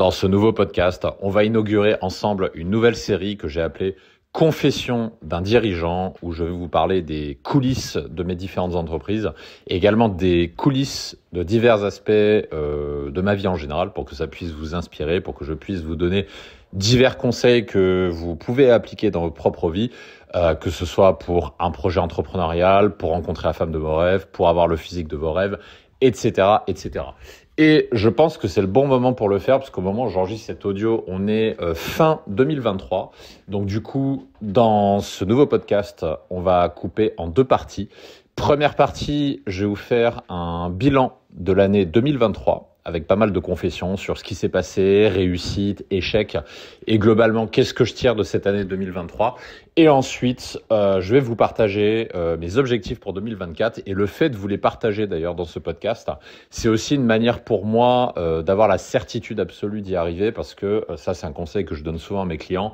Dans ce nouveau podcast, on va inaugurer ensemble une nouvelle série que j'ai appelée Confession d'un dirigeant, où je vais vous parler des coulisses de mes différentes entreprises et également des coulisses de divers aspects de ma vie en général, pour que ça puisse vous inspirer, pour que je puisse vous donner divers conseils que vous pouvez appliquer dans votre propre vie, que ce soit pour un projet entrepreneurial, pour rencontrer la femme de vos rêves, pour avoir le physique de vos rêves, etc., etc. Et je pense que c'est le bon moment pour le faire, parce qu'au moment où j'enregistre cet audio, on est fin 2023. Donc du coup, dans ce nouveau podcast, on va couper en deux parties. Première partie, je vais vous faire un bilan de l'année 2023, avec pas mal de confessions sur ce qui s'est passé, réussite, échec, et globalement, qu'est-ce que je tire de cette année 2023. Et ensuite, je vais vous partager mes objectifs pour 2024. Et le fait de vous les partager d'ailleurs dans ce podcast, c'est aussi une manière pour moi d'avoir la certitude absolue d'y arriver, parce que ça, c'est un conseil que je donne souvent à mes clients.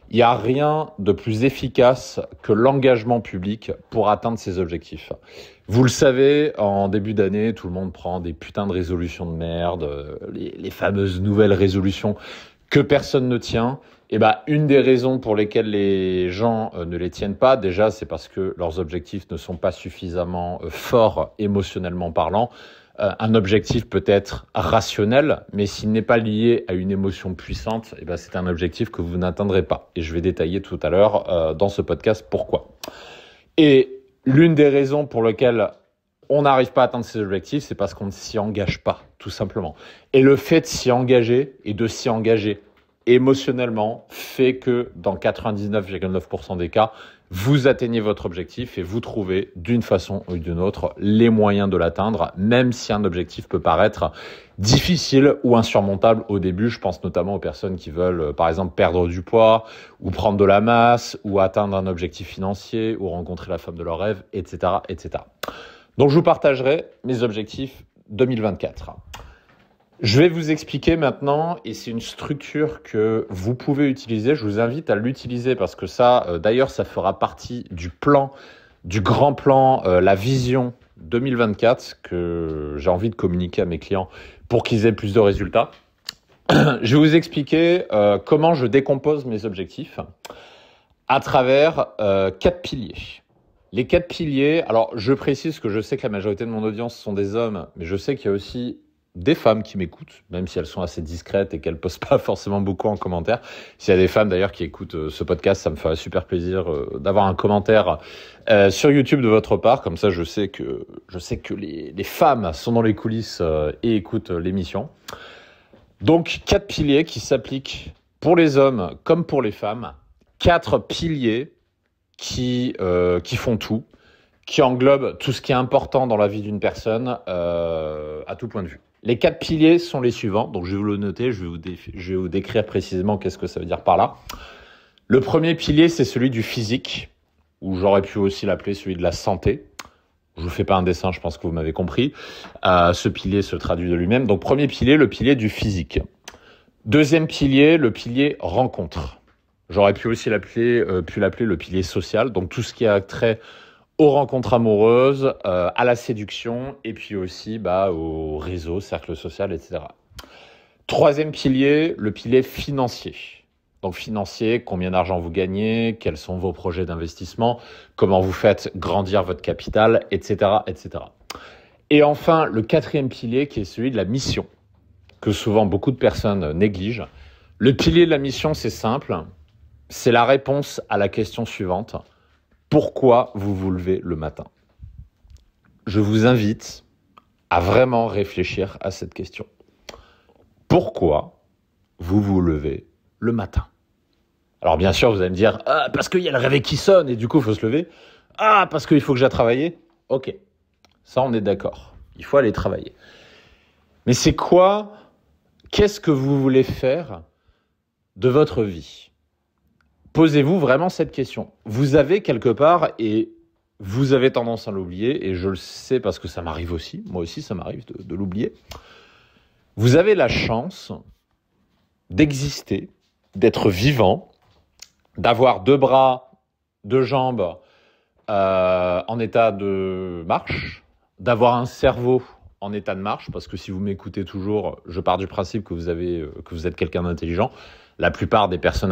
Il n'y a rien de plus efficace que l'engagement public pour atteindre ses objectifs. Vous le savez, en début d'année, tout le monde prend des putains de résolutions de merde, les fameuses nouvelles résolutions que personne ne tient. Et ben, une des raisons pour lesquelles les gens ne les tiennent pas, déjà, c'est parce que leurs objectifs ne sont pas suffisamment forts émotionnellement parlant. Un objectif peut être rationnel, mais s'il n'est pas lié à une émotion puissante, eh ben c'est un objectif que vous n'atteindrez pas. Et je vais détailler tout à l'heure dans ce podcast pourquoi. Et l'une des raisons pour lesquelles on n'arrive pas à atteindre ces objectifs, c'est parce qu'on ne s'y engage pas, tout simplement. Et le fait de s'y engager et de s'y engager émotionnellement fait que dans 99,9% des cas, vous atteignez votre objectif et vous trouvez d'une façon ou d'une autre les moyens de l'atteindre, même si un objectif peut paraître difficile ou insurmontable au début. Je pense notamment aux personnes qui veulent, par exemple, perdre du poids ou prendre de la masse ou atteindre un objectif financier ou rencontrer la femme de leurs rêves, etc., etc. Donc, je vous partagerai mes objectifs 2024. Je vais vous expliquer maintenant, et c'est une structure que vous pouvez utiliser. Je vous invite à l'utiliser parce que ça, d'ailleurs, ça fera partie du plan, du grand plan, la vision 2024 que j'ai envie de communiquer à mes clients pour qu'ils aient plus de résultats. Je vais vous expliquer comment je décompose mes objectifs à travers 4 piliers. Les 4 piliers, alors je précise que je sais que la majorité de mon audience sont des hommes, mais je sais qu'il y a aussi des femmes qui m'écoutent, même si elles sont assez discrètes et qu'elles ne postent pas forcément beaucoup en commentaire. S'il y a des femmes d'ailleurs qui écoutent ce podcast, ça me ferait super plaisir d'avoir un commentaire sur YouTube de votre part. Comme ça, je sais que les femmes sont dans les coulisses et écoutent l'émission. Donc, 4 piliers qui s'appliquent pour les hommes comme pour les femmes. 4 piliers qui font tout, qui englobent tout ce qui est important dans la vie d'une personne à tout point de vue. Les 4 piliers sont les suivants, donc je vais vous le noter, je vais vous décrire précisément qu'est-ce que ça veut dire par là. Le premier pilier, c'est celui du physique, ou j'aurais pu aussi l'appeler celui de la santé. Je ne vous fais pas un dessin, je pense que vous m'avez compris. Ce pilier se traduit de lui-même. Donc premier pilier, le pilier du physique. Deuxième pilier, le pilier rencontre. J'aurais pu aussi l'appeler le pilier social, donc tout ce qui a trait aux rencontres amoureuses, à la séduction, et puis aussi au réseau, cercle social, etc. Troisième pilier, le pilier financier. Donc financier, combien d'argent vous gagnez, quels sont vos projets d'investissement, comment vous faites grandir votre capital, etc., etc. Et enfin, le quatrième pilier qui est celui de la mission, que souvent beaucoup de personnes négligent. Le pilier de la mission, c'est simple, c'est la réponse à la question suivante. Pourquoi vous vous levez le matin ? Je vous invite à vraiment réfléchir à cette question. Pourquoi vous vous levez le matin ? Alors bien sûr, vous allez me dire « Ah, parce qu'il y a le réveil qui sonne et du coup, il faut se lever. Ah, parce qu'il faut que j'aille travailler. » Ok, ça on est d'accord. Il faut aller travailler. Mais c'est quoi ? Qu'est-ce que vous voulez faire de votre vie ? Posez-vous vraiment cette question. Vous avez quelque part, et vous avez tendance à l'oublier, et je le sais parce que ça m'arrive aussi, moi aussi ça m'arrive de l'oublier, vous avez la chance d'exister, d'être vivant, d'avoir 2 bras, 2 jambes en état de marche, d'avoir un cerveau en état de marche, parce que si vous m'écoutez toujours, je pars du principe que vous êtes quelqu'un d'intelligent. La plupart des personnes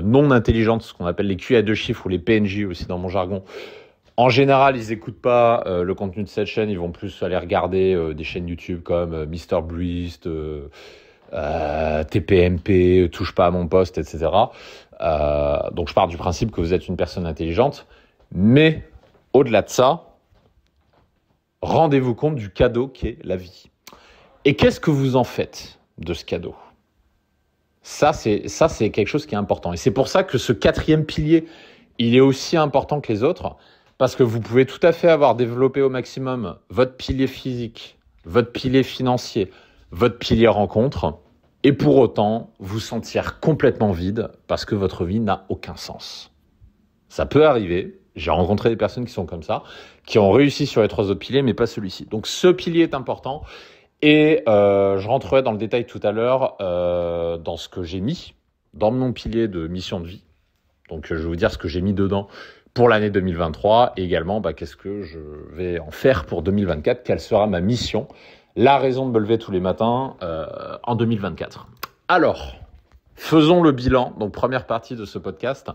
non intelligentes, ce qu'on appelle les QI à deux chiffres ou les PNJ aussi dans mon jargon, en général, ils n'écoutent pas le contenu de cette chaîne, ils vont plus aller regarder des chaînes YouTube comme MrBeast, TPMP, Touche pas à mon poste, etc. Donc je pars du principe que vous êtes une personne intelligente, mais au-delà de ça, rendez-vous compte du cadeau qu'est la vie. Et qu'est-ce que vous en faites de ce cadeau ? Ça, c'est quelque chose qui est important. Et c'est pour ça que ce 4e pilier, il est aussi important que les autres, parce que vous pouvez tout à fait avoir développé au maximum votre pilier physique, votre pilier financier, votre pilier rencontre, et pour autant vous sentir complètement vide parce que votre vie n'a aucun sens. Ça peut arriver. J'ai rencontré des personnes qui sont comme ça, qui ont réussi sur les 3 autres piliers, mais pas celui-ci. Donc ce pilier est important. Et je rentrerai dans le détail tout à l'heure dans ce que j'ai mis dans mon pilier de mission de vie. Donc je vais vous dire ce que j'ai mis dedans pour l'année 2023 et également qu'est-ce que je vais en faire pour 2024, quelle sera ma mission, la raison de me lever tous les matins en 2024. Alors, faisons le bilan, donc première partie de ce podcast,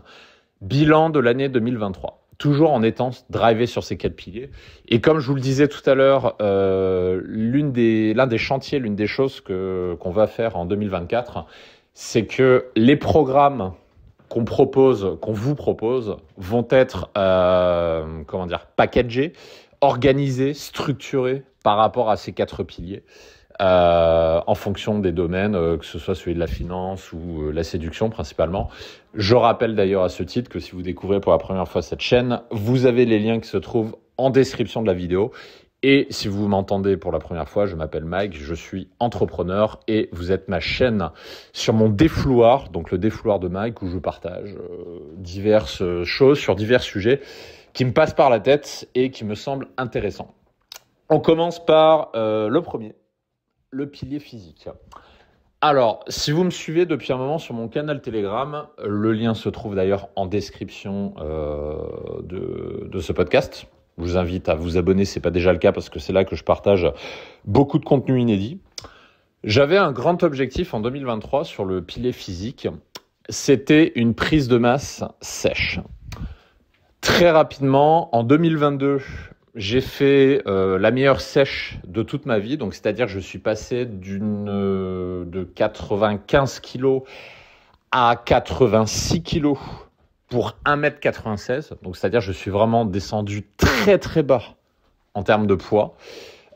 bilan de l'année 2023. Toujours en étant drivé sur ces 4 piliers. Et comme je vous le disais tout à l'heure, l'un des chantiers, l'une des choses qu'on va faire en 2024, c'est que les programmes qu'on vous propose, vont être packagés, organisés, structurés par rapport à ces 4 piliers. En fonction des domaines, que ce soit celui de la finance ou la séduction principalement. Je rappelle d'ailleurs à ce titre que si vous découvrez pour la première fois cette chaîne, vous avez les liens qui se trouvent en description de la vidéo. Et si vous m'entendez pour la première fois, je m'appelle Mike, je suis entrepreneur et vous êtes ma chaîne sur mon défouloir, donc le défouloir de Mike, où je partage diverses choses sur divers sujets qui me passent par la tête et qui me semblent intéressants. On commence par le premier. Le pilier physique. Alors, si vous me suivez depuis un moment sur mon canal Telegram, le lien se trouve d'ailleurs en description de ce podcast. Je vous invite à vous abonner si ce n'est pas déjà le cas parce que c'est là que je partage beaucoup de contenu inédit. J'avais un grand objectif en 2023 sur le pilier physique. C'était une prise de masse sèche. Très rapidement, en 2022, j'ai fait la meilleure sèche de toute ma vie, donc c'est-à-dire que je suis passé de 95 kg à 86 kg pour 1m96, donc c'est-à-dire que je suis vraiment descendu très très bas en termes de poids.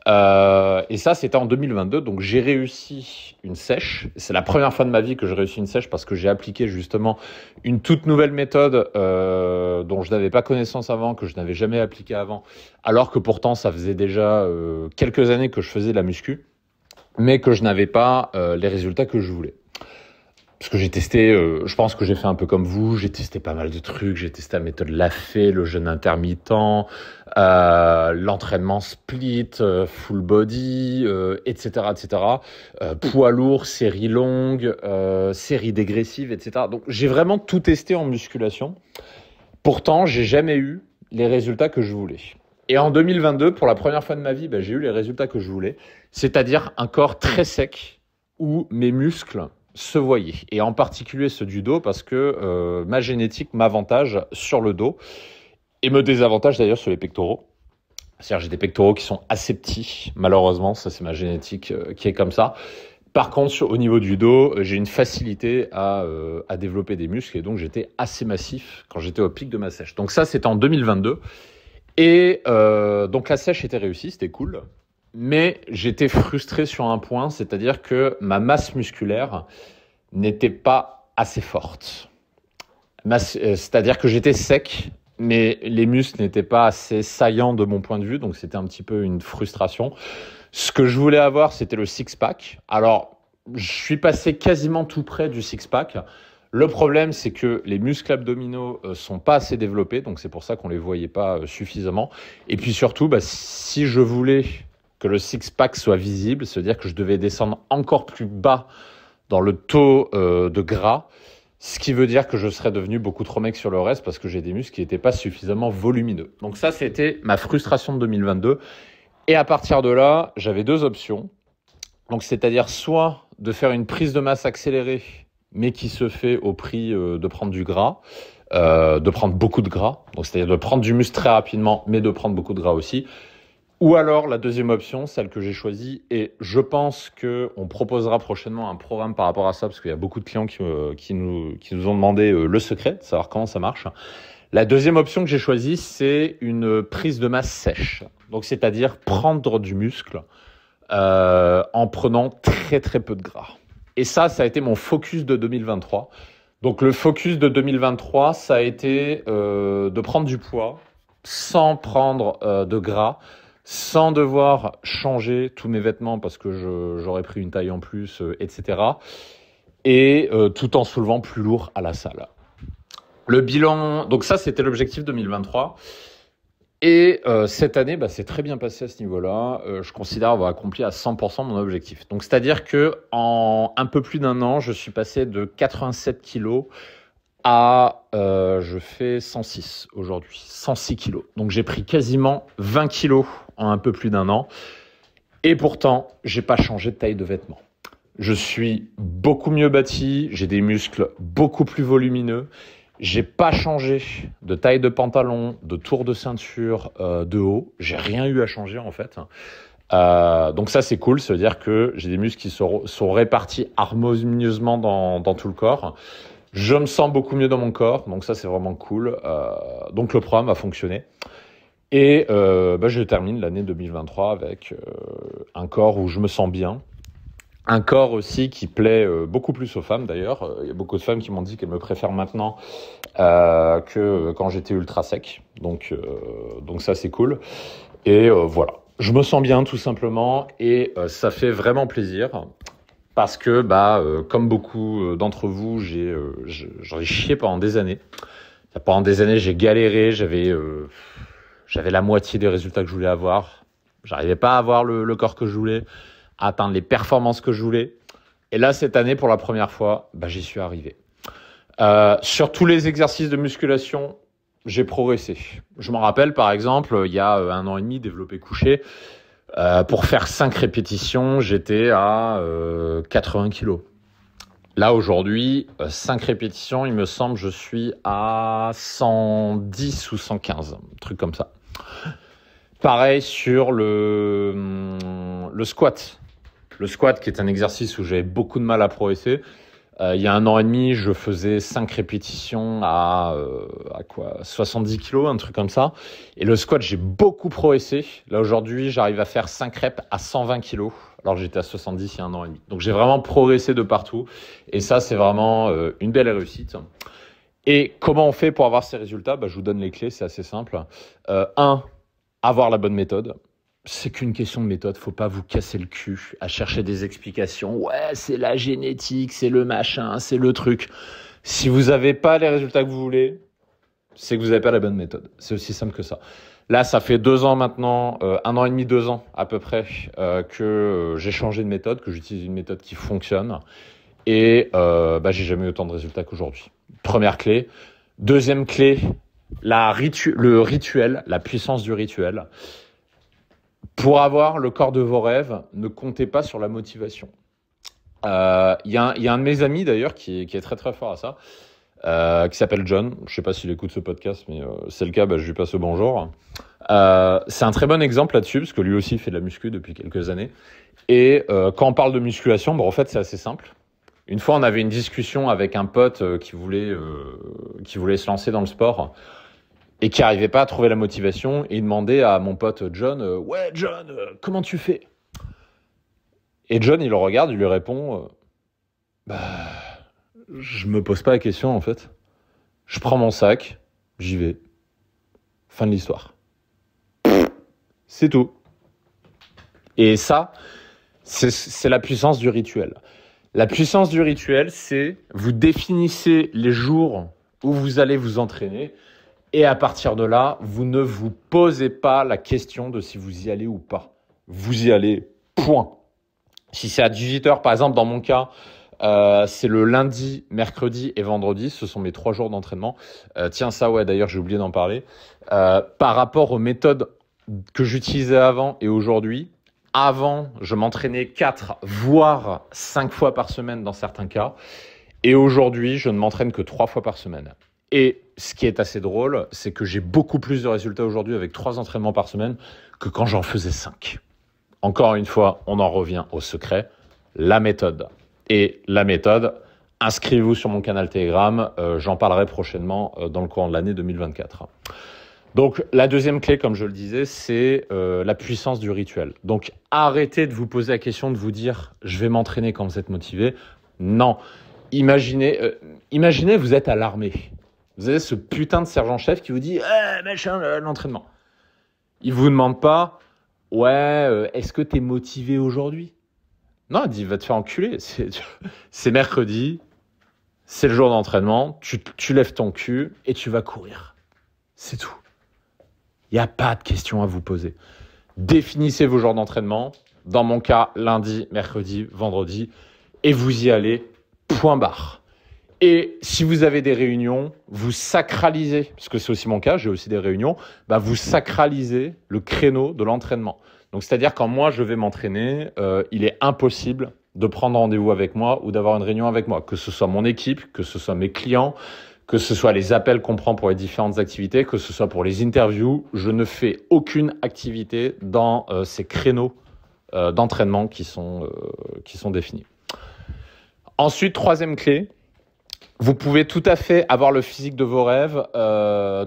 Et ça, c'était en 2022, donc j'ai réussi une sèche. C'est la première fois de ma vie que j'ai réussi une sèche parce que j'ai appliqué justement une toute nouvelle méthode dont je n'avais pas connaissance avant, que je n'avais jamais appliquée avant, alors que pourtant ça faisait déjà quelques années que je faisais de la muscu, mais que je n'avais pas les résultats que je voulais. Parce que j'ai testé, je pense que j'ai fait un peu comme vous, j'ai testé pas mal de trucs, j'ai testé la méthode Lafay, le jeûne intermittent, l'entraînement split, full body, etc., etc. Poids lourd, série longue, série dégressive, etc. Donc j'ai vraiment tout testé en musculation. Pourtant, j'ai jamais eu les résultats que je voulais. Et en 2022, pour la première fois de ma vie, j'ai eu les résultats que je voulais, c'est-à-dire un corps très sec où mes muscles se voyaient, et en particulier ceux du dos, parce que ma génétique m'avantage sur le dos et me désavantage d'ailleurs sur les pectoraux. C'est-à-dire j'ai des pectoraux qui sont assez petits, malheureusement, ça c'est ma génétique qui est comme ça. Par contre, au niveau du dos, j'ai une facilité à développer des muscles, et donc j'étais assez massif quand j'étais au pic de ma sèche. Donc ça, c'était en 2022, et donc la sèche était réussie, c'était cool. Mais j'étais frustré sur un point, c'est-à-dire que ma masse musculaire n'était pas assez forte. C'est-à-dire que j'étais sec, mais les muscles n'étaient pas assez saillants de mon point de vue, donc c'était un petit peu une frustration. Ce que je voulais avoir, c'était le six-pack. Alors, je suis passé quasiment tout près du six-pack. Le problème, c'est que les muscles abdominaux sont pas assez développés, donc c'est pour ça qu'on les voyait pas suffisamment. Et puis surtout, si je voulais que le six-pack soit visible, c'est-à-dire que je devais descendre encore plus bas dans le taux de gras, ce qui veut dire que je serais devenu beaucoup trop mec sur le reste parce que j'ai des muscles qui n'étaient pas suffisamment volumineux. Donc ça, c'était ma frustration de 2022. Et à partir de là, j'avais deux options. Donc, c'est-à-dire soit de faire une prise de masse accélérée, mais qui se fait au prix de prendre du gras, de prendre beaucoup de gras. Donc, c'est-à-dire de prendre du muscle très rapidement, mais de prendre beaucoup de gras aussi. Ou alors, la deuxième option, celle que j'ai choisie, et je pense qu'on proposera prochainement un programme par rapport à ça, parce qu'il y a beaucoup de clients qui nous ont demandé le secret, de savoir comment ça marche. La deuxième option que j'ai choisie, c'est une prise de masse sèche. Donc, c'est-à-dire prendre du muscle en prenant très très peu de gras. Et ça a été mon focus de 2023. Donc, le focus de 2023, ça a été de prendre du poids sans prendre de gras, sans devoir changer tous mes vêtements parce que j'aurais pris une taille en plus, etc. Et tout en soulevant plus lourd à la salle. Le bilan, donc ça c'était l'objectif 2023. Et cette année, c'est très bien passé à ce niveau-là. Je considère avoir accompli à 100% mon objectif. Donc c'est-à-dire que en un peu plus d'un an, je suis passé de 87 kilos à je fais 106 aujourd'hui, 106 kilos. Donc j'ai pris quasiment 20 kilos en un peu plus d'un an. Et pourtant, j'ai pas changé de taille de vêtements. Je suis beaucoup mieux bâti, j'ai des muscles beaucoup plus volumineux. J'ai pas changé de taille de pantalon, de tour de ceinture, de haut. J'ai rien eu à changer en fait. Donc ça c'est cool, ça veut dire que j'ai des muscles qui sont répartis harmonieusement dans tout le corps. Je me sens beaucoup mieux dans mon corps, donc ça c'est vraiment cool. Donc le programme a fonctionné. Et je termine l'année 2023 avec un corps où je me sens bien. Un corps aussi qui plaît beaucoup plus aux femmes d'ailleurs. Il y a beaucoup de femmes qui m'ont dit qu'elles me préfèrent maintenant que quand j'étais ultra sec. Donc ça c'est cool. Et voilà. Je me sens bien tout simplement et ça fait vraiment plaisir. Parce que comme beaucoup d'entre vous, j'en ai chié pendant des années. Pendant des années, j'ai galéré, j'avais la moitié des résultats que je voulais avoir. J'arrivais pas à avoir le corps que je voulais, à atteindre les performances que je voulais. Et là, cette année, pour la première fois, j'y suis arrivé. Sur tous les exercices de musculation, j'ai progressé. Je m'en rappelle, par exemple, il y a 1 an et demi, développé couché. Pour faire 5 répétitions, j'étais à 80 kilos. Là, aujourd'hui, 5 répétitions, il me semble, je suis à 110 ou 115, un truc comme ça. Pareil sur le squat. Le squat, qui est un exercice où j'avais beaucoup de mal à progresser. Il y a 1 an et demi, je faisais 5 répétitions à 70 kilos, un truc comme ça. Et le squat, j'ai beaucoup progressé. Là, aujourd'hui, j'arrive à faire 5 reps à 120 kilos, alors que j'étais à 70 il y a 1 an et demi. Donc, j'ai vraiment progressé de partout. Et ça, c'est vraiment une belle réussite. Et comment on fait pour avoir ces résultats ? Je vous donne les clés, c'est assez simple. 1, avoir la bonne méthode. C'est qu'une question de méthode, faut pas vous casser le cul à chercher des explications. Ouais, c'est la génétique, c'est le machin, c'est le truc. Si vous n'avez pas les résultats que vous voulez, c'est que vous n'avez pas la bonne méthode. C'est aussi simple que ça. Là, ça fait 2 ans maintenant, 1 an et demi, 2 ans à peu près, que j'ai changé de méthode, que j'utilise une méthode qui fonctionne. Et j'ai jamais eu autant de résultats qu'aujourd'hui. Première clé. Deuxième clé, le rituel, la puissance du rituel. Pour avoir le corps de vos rêves, ne comptez pas sur la motivation. Il y a un de mes amis d'ailleurs qui est très très fort à ça, qui s'appelle John. Je ne sais pas s'il écoute ce podcast, mais c'est le cas, je lui passe le bonjour. C'est un très bon exemple là-dessus, parce que lui aussi fait de la muscu depuis quelques années. Et quand on parle de musculation, en fait c'est assez simple. Une fois, on avait une discussion avec un pote qui voulait se lancer dans le sport et qui n'arrivait pas à trouver la motivation, et il demandait à mon pote John, ouais John, comment tu fais ? Et John, il le regarde, il lui répond, je me pose pas la question en fait. Je prends mon sac, j'y vais. Fin de l'histoire. C'est tout. Et ça, c'est la puissance du rituel. La puissance du rituel, c'est vous définissez les jours où vous allez vous entraîner. Et à partir de là, vous ne vous posez pas la question de si vous y allez ou pas. Vous y allez, point. Si c'est à 18h, par exemple, dans mon cas, c'est le lundi, mercredi et vendredi. Ce sont mes 3 jours d'entraînement. Tiens, ça, ouais, d'ailleurs, j'ai oublié d'en parler. Par rapport aux méthodes que j'utilisais avant et aujourd'hui. Avant, je m'entraînais 4, voire 5 fois par semaine dans certains cas. Et aujourd'hui, je ne m'entraîne que 3 fois par semaine. Et ce qui est assez drôle, c'est que j'ai beaucoup plus de résultats aujourd'hui avec 3 entraînements par semaine que quand j'en faisais 5. Encore une fois, on en revient au secret, la méthode. Et la méthode, inscrivez-vous sur mon canal Telegram, j'en parlerai prochainement dans le courant de l'année 2024. Donc la deuxième clé, comme je le disais, c'est la puissance du rituel. Donc arrêtez de vous poser la question de vous dire « je vais m'entraîner quand vous êtes motivé ». Non, imaginez, vous êtes à l'armée. Vous avez ce putain de sergent-chef qui vous dit « machin, l'entraînement ». Il ne vous demande pas « ouais, est-ce que tu es motivé aujourd'hui ?» Non, il dit « va te faire enculer, c'est mercredi, c'est le jour d'entraînement, tu lèves ton cul et tu vas courir. C'est tout. » Il n'y a pas de questions à vous poser. Définissez vos jours d'entraînement. Dans mon cas, lundi, mercredi, vendredi. Et vous y allez, point barre. Et si vous avez des réunions, vous sacralisez, parce que c'est aussi mon cas, j'ai aussi des réunions, vous sacralisez le créneau de l'entraînement. Donc, c'est-à-dire quand moi, je vais m'entraîner, il est impossible de prendre rendez-vous avec moi ou d'avoir une réunion avec moi, que ce soit mon équipe, que ce soit mes clients, que ce soit les appels qu'on prend pour les différentes activités, que ce soit pour les interviews, je ne fais aucune activité dans ces créneaux d'entraînement qui sont définis. Ensuite, troisième clé, vous pouvez tout à fait avoir le physique de vos rêves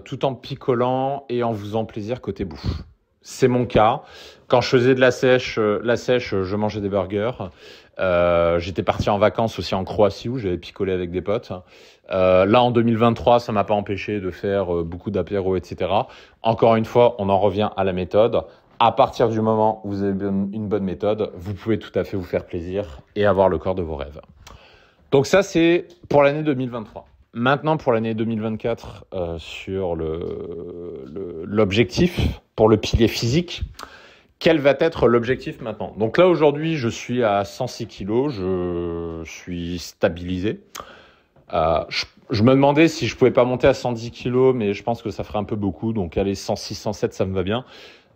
tout en picolant et en vous faisant plaisir côté bouffe. C'est mon cas. Quand je faisais de la sèche, je mangeais des burgers. J'étais parti en vacances aussi en Croatie où j'avais picolé avec des potes. Là, en 2023, ça m'a pas empêché de faire beaucoup d'apéros, etc. Encore une fois, on en revient à la méthode. À partir du moment où vous avez une bonne méthode, vous pouvez tout à fait vous faire plaisir et avoir le corps de vos rêves. Donc ça, c'est pour l'année 2023. Maintenant, pour l'année 2024, sur l'objectif, pour le pilier physique, quel va être l'objectif maintenant? Donc là, aujourd'hui, je suis à 106 kg, je suis stabilisé. Je me demandais si je pouvais pas monter à 110 kg, mais je pense que ça ferait un peu beaucoup. Donc, allez, 106, 107, ça me va bien.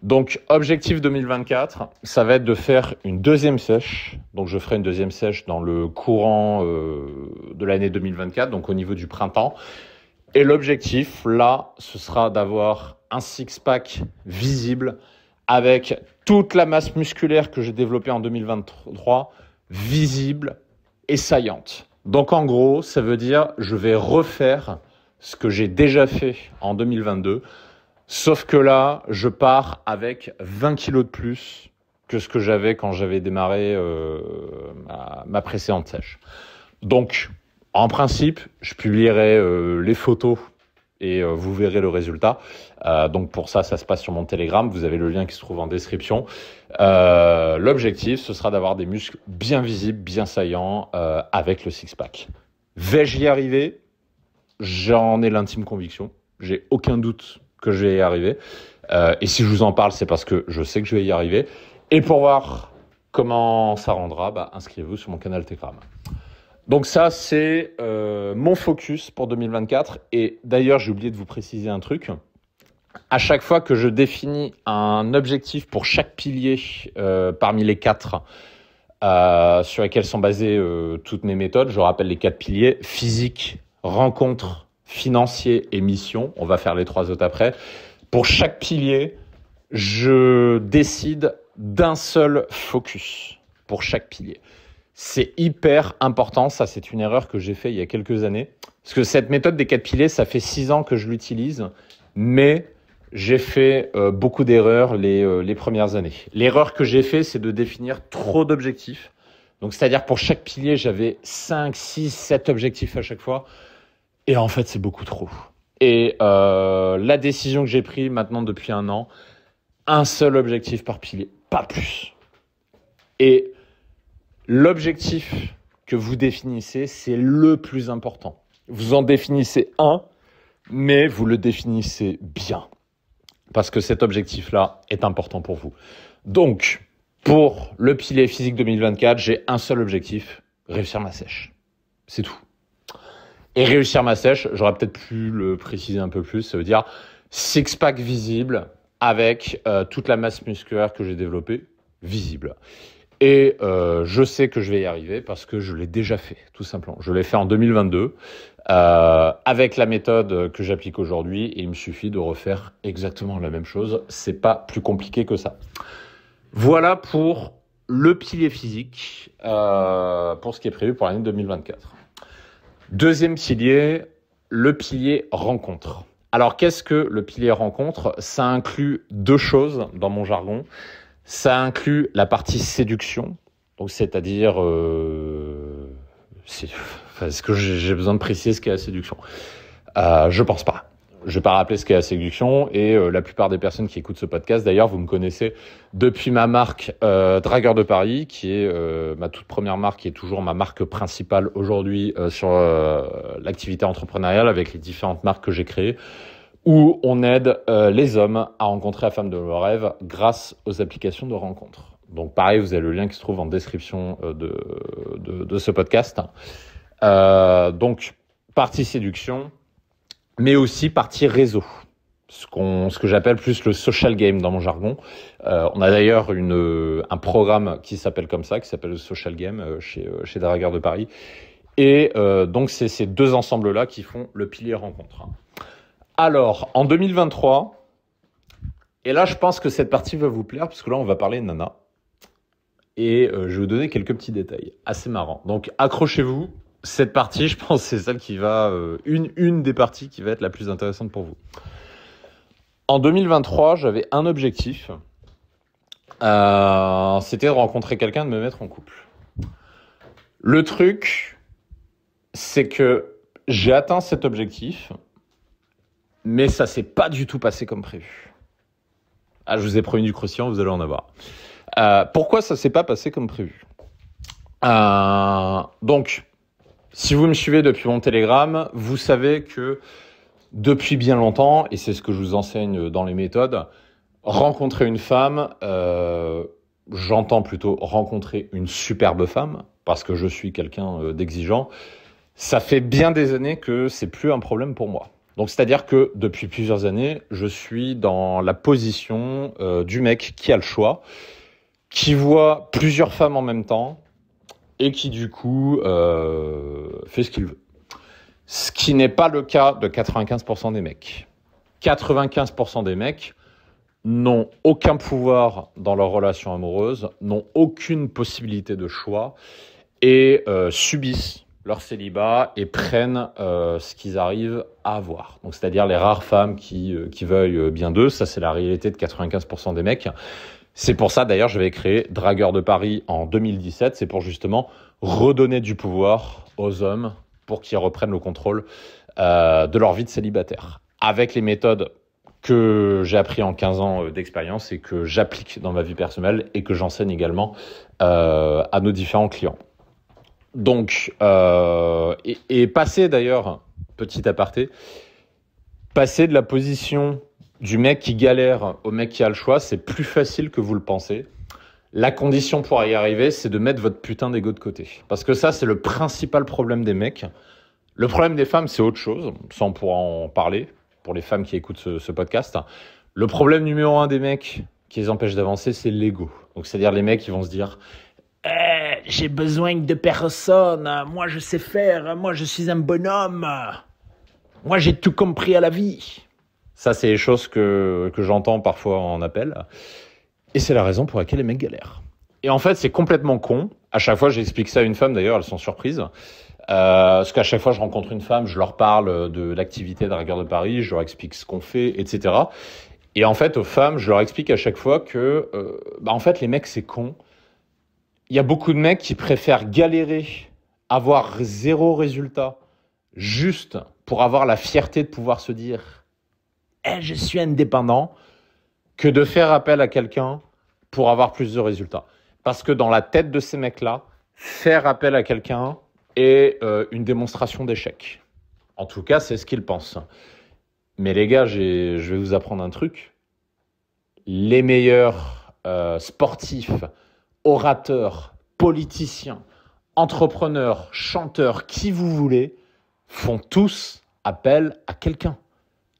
Donc, objectif 2024, ça va être de faire une deuxième sèche. Donc, je ferai une deuxième sèche dans le courant de l'année 2024, donc au niveau du printemps. Et l'objectif, là, ce sera d'avoir un six-pack visible avec toute la masse musculaire que j'ai développée en 2023, visible et saillante. Donc en gros, ça veut dire je vais refaire ce que j'ai déjà fait en 2022, sauf que là, je pars avec 20 kilos de plus que ce que j'avais quand j'avais démarré ma précédente sèche. Donc, en principe, je publierai les photos et vous verrez le résultat. Donc pour ça, ça se passe sur mon Telegram. Vous avez le lien qui se trouve en description. L'objectif, ce sera d'avoir des muscles bien visibles, bien saillants avec le six-pack. Vais-je y arriver? J'en ai l'intime conviction. J'ai aucun doute que je vais y arriver. Et si je vous en parle, c'est parce que je sais que je vais y arriver. Et pour voir comment ça rendra, inscrivez-vous sur mon canal Telegram. Donc ça, c'est mon focus pour 2024. Et d'ailleurs, j'ai oublié de vous préciser un truc. À chaque fois que je définis un objectif pour chaque pilier parmi les 4 sur lesquels sont basées toutes mes méthodes, je rappelle les 4 piliers, physique, rencontre, financier et mission. On va faire les 3 autres après. Pour chaque pilier, je décide d'un seul focus pour chaque pilier. C'est hyper important, ça c'est une erreur que j'ai fait il y a quelques années. Parce que cette méthode des 4 piliers, ça fait 6 ans que je l'utilise, mais j'ai fait beaucoup d'erreurs les premières années. L'erreur que j'ai fait, c'est de définir trop d'objectifs. Donc c'est-à-dire pour chaque pilier, j'avais 5, 6, 7 objectifs à chaque fois. Et en fait, c'est beaucoup trop. Et la décision que j'ai prise maintenant depuis 1 an, un seul objectif par pilier, pas plus. Et l'objectif que vous définissez, c'est le plus important. Vous en définissez un, mais vous le définissez bien. Parce que cet objectif-là est important pour vous. Donc, pour le pilier physique 2024, j'ai un seul objectif, réussir ma sèche. C'est tout. Et réussir ma sèche, j'aurais peut-être pu le préciser un peu plus, ça veut dire six-pack visible, avec toute la masse musculaire que j'ai développée visible. Et je sais que je vais y arriver parce que je l'ai déjà fait, tout simplement. Je l'ai fait en 2022 avec la méthode que j'applique aujourd'hui et il me suffit de refaire exactement la même chose. C'est pas plus compliqué que ça. Voilà pour le pilier physique, pour ce qui est prévu pour l'année 2024. Deuxième pilier, le pilier rencontre. Alors, qu'est-ce que le pilier rencontre ? Ça inclut deux choses dans mon jargon. Ça inclut la partie séduction, donc c'est-à-dire, est-ce que j'ai besoin de préciser ce qu'est la séduction ? Je pense pas. Je vais pas rappeler ce qu'est la séduction et la plupart des personnes qui écoutent ce podcast, d'ailleurs, vous me connaissez depuis ma marque Dragueur de Paris, qui est ma toute première marque, qui est toujours ma marque principale aujourd'hui sur l'activité entrepreneuriale avec les différentes marques que j'ai créées, où on aide les hommes à rencontrer la femme de leurs rêves grâce aux applications de rencontres. Donc pareil, vous avez le lien qui se trouve en description de ce podcast. Donc, partie séduction, mais aussi partie réseau, ce que j'appelle plus le social game dans mon jargon. On a d'ailleurs un programme qui s'appelle comme ça, qui s'appelle le social game chez Dragueur de Paris. Et donc, c'est ces deux ensembles-là qui font le pilier rencontre. Alors, en 2023, et là, je pense que cette partie va vous plaire, parce que là, on va parler nana. Et je vais vous donner quelques petits détails assez marrants. Donc, accrochez-vous. Cette partie, je pense, c'est celle qui va... une des parties qui va être la plus intéressante pour vous. En 2023, j'avais un objectif. C'était de rencontrer quelqu'un, de me mettre en couple. Le truc, c'est que j'ai atteint cet objectif, mais ça s'est pas du tout passé comme prévu. Ah, je vous ai promis du croustillant, vous allez en avoir. Pourquoi ça s'est pas passé comme prévu ? Donc, si vous me suivez depuis mon Telegram, vous savez que depuis bien longtemps, et c'est ce que je vous enseigne dans les méthodes, rencontrer une femme, j'entends plutôt rencontrer une superbe femme, parce que je suis quelqu'un d'exigeant, ça fait bien des années que c'est plus un problème pour moi. Donc, c'est-à-dire que depuis plusieurs années, je suis dans la position du mec qui a le choix, qui voit plusieurs femmes en même temps et qui, du coup, fait ce qu'il veut. Ce qui n'est pas le cas de 95% des mecs. 95% des mecs n'ont aucun pouvoir dans leur relation amoureuse, n'ont aucune possibilité de choix et subissent leur célibat et prennent ce qu'ils arrivent à avoir. Donc, c'est-à-dire les rares femmes qui veuillent bien d'eux, ça c'est la réalité de 95% des mecs. C'est pour ça d'ailleurs j'avais créé Dragueur de Paris en 2017, c'est pour justement redonner du pouvoir aux hommes pour qu'ils reprennent le contrôle de leur vie de célibataire. Avec les méthodes que j'ai appris en 15 ans d'expérience et que j'applique dans ma vie personnelle et que j'enseigne également à nos différents clients. Donc, et passer d'ailleurs, petit aparté, passer de la position du mec qui galère au mec qui a le choix, c'est plus facile que vous le pensez. La condition pour y arriver, c'est de mettre votre putain d'ego de côté. Parce que ça, c'est le principal problème des mecs. Le problème des femmes, c'est autre chose. Ça, on pourra en parler pour les femmes qui écoutent ce podcast. Le problème numéro 1 des mecs qui les empêche d'avancer, c'est l'ego. Donc, c'est-à-dire les mecs qui vont se dire j'ai besoin de personne, moi je sais faire, moi je suis un bonhomme, moi j'ai tout compris à la vie. Ça, c'est les choses que j'entends parfois en appel. Et c'est la raison pour laquelle les mecs galèrent. Et en fait, c'est complètement con. À chaque fois, j'explique ça à une femme, d'ailleurs, elles sont surprises. Parce qu'à chaque fois, je rencontre une femme, je leur parle de l'activité Dragueur de Paris, je leur explique ce qu'on fait, etc. Et en fait, aux femmes, je leur explique à chaque fois que, en fait, les mecs, c'est con. Il y a beaucoup de mecs qui préfèrent galérer, avoir zéro résultat, juste pour avoir la fierté de pouvoir se dire je suis indépendant, que de faire appel à quelqu'un pour avoir plus de résultats. Parce que dans la tête de ces mecs-là, faire appel à quelqu'un est une démonstration d'échec. En tout cas, c'est ce qu'ils pensent. Mais les gars, je vais vous apprendre un truc. Les meilleurs sportifs, orateurs, politiciens, entrepreneurs, chanteurs, qui vous voulez, font tous appel à quelqu'un.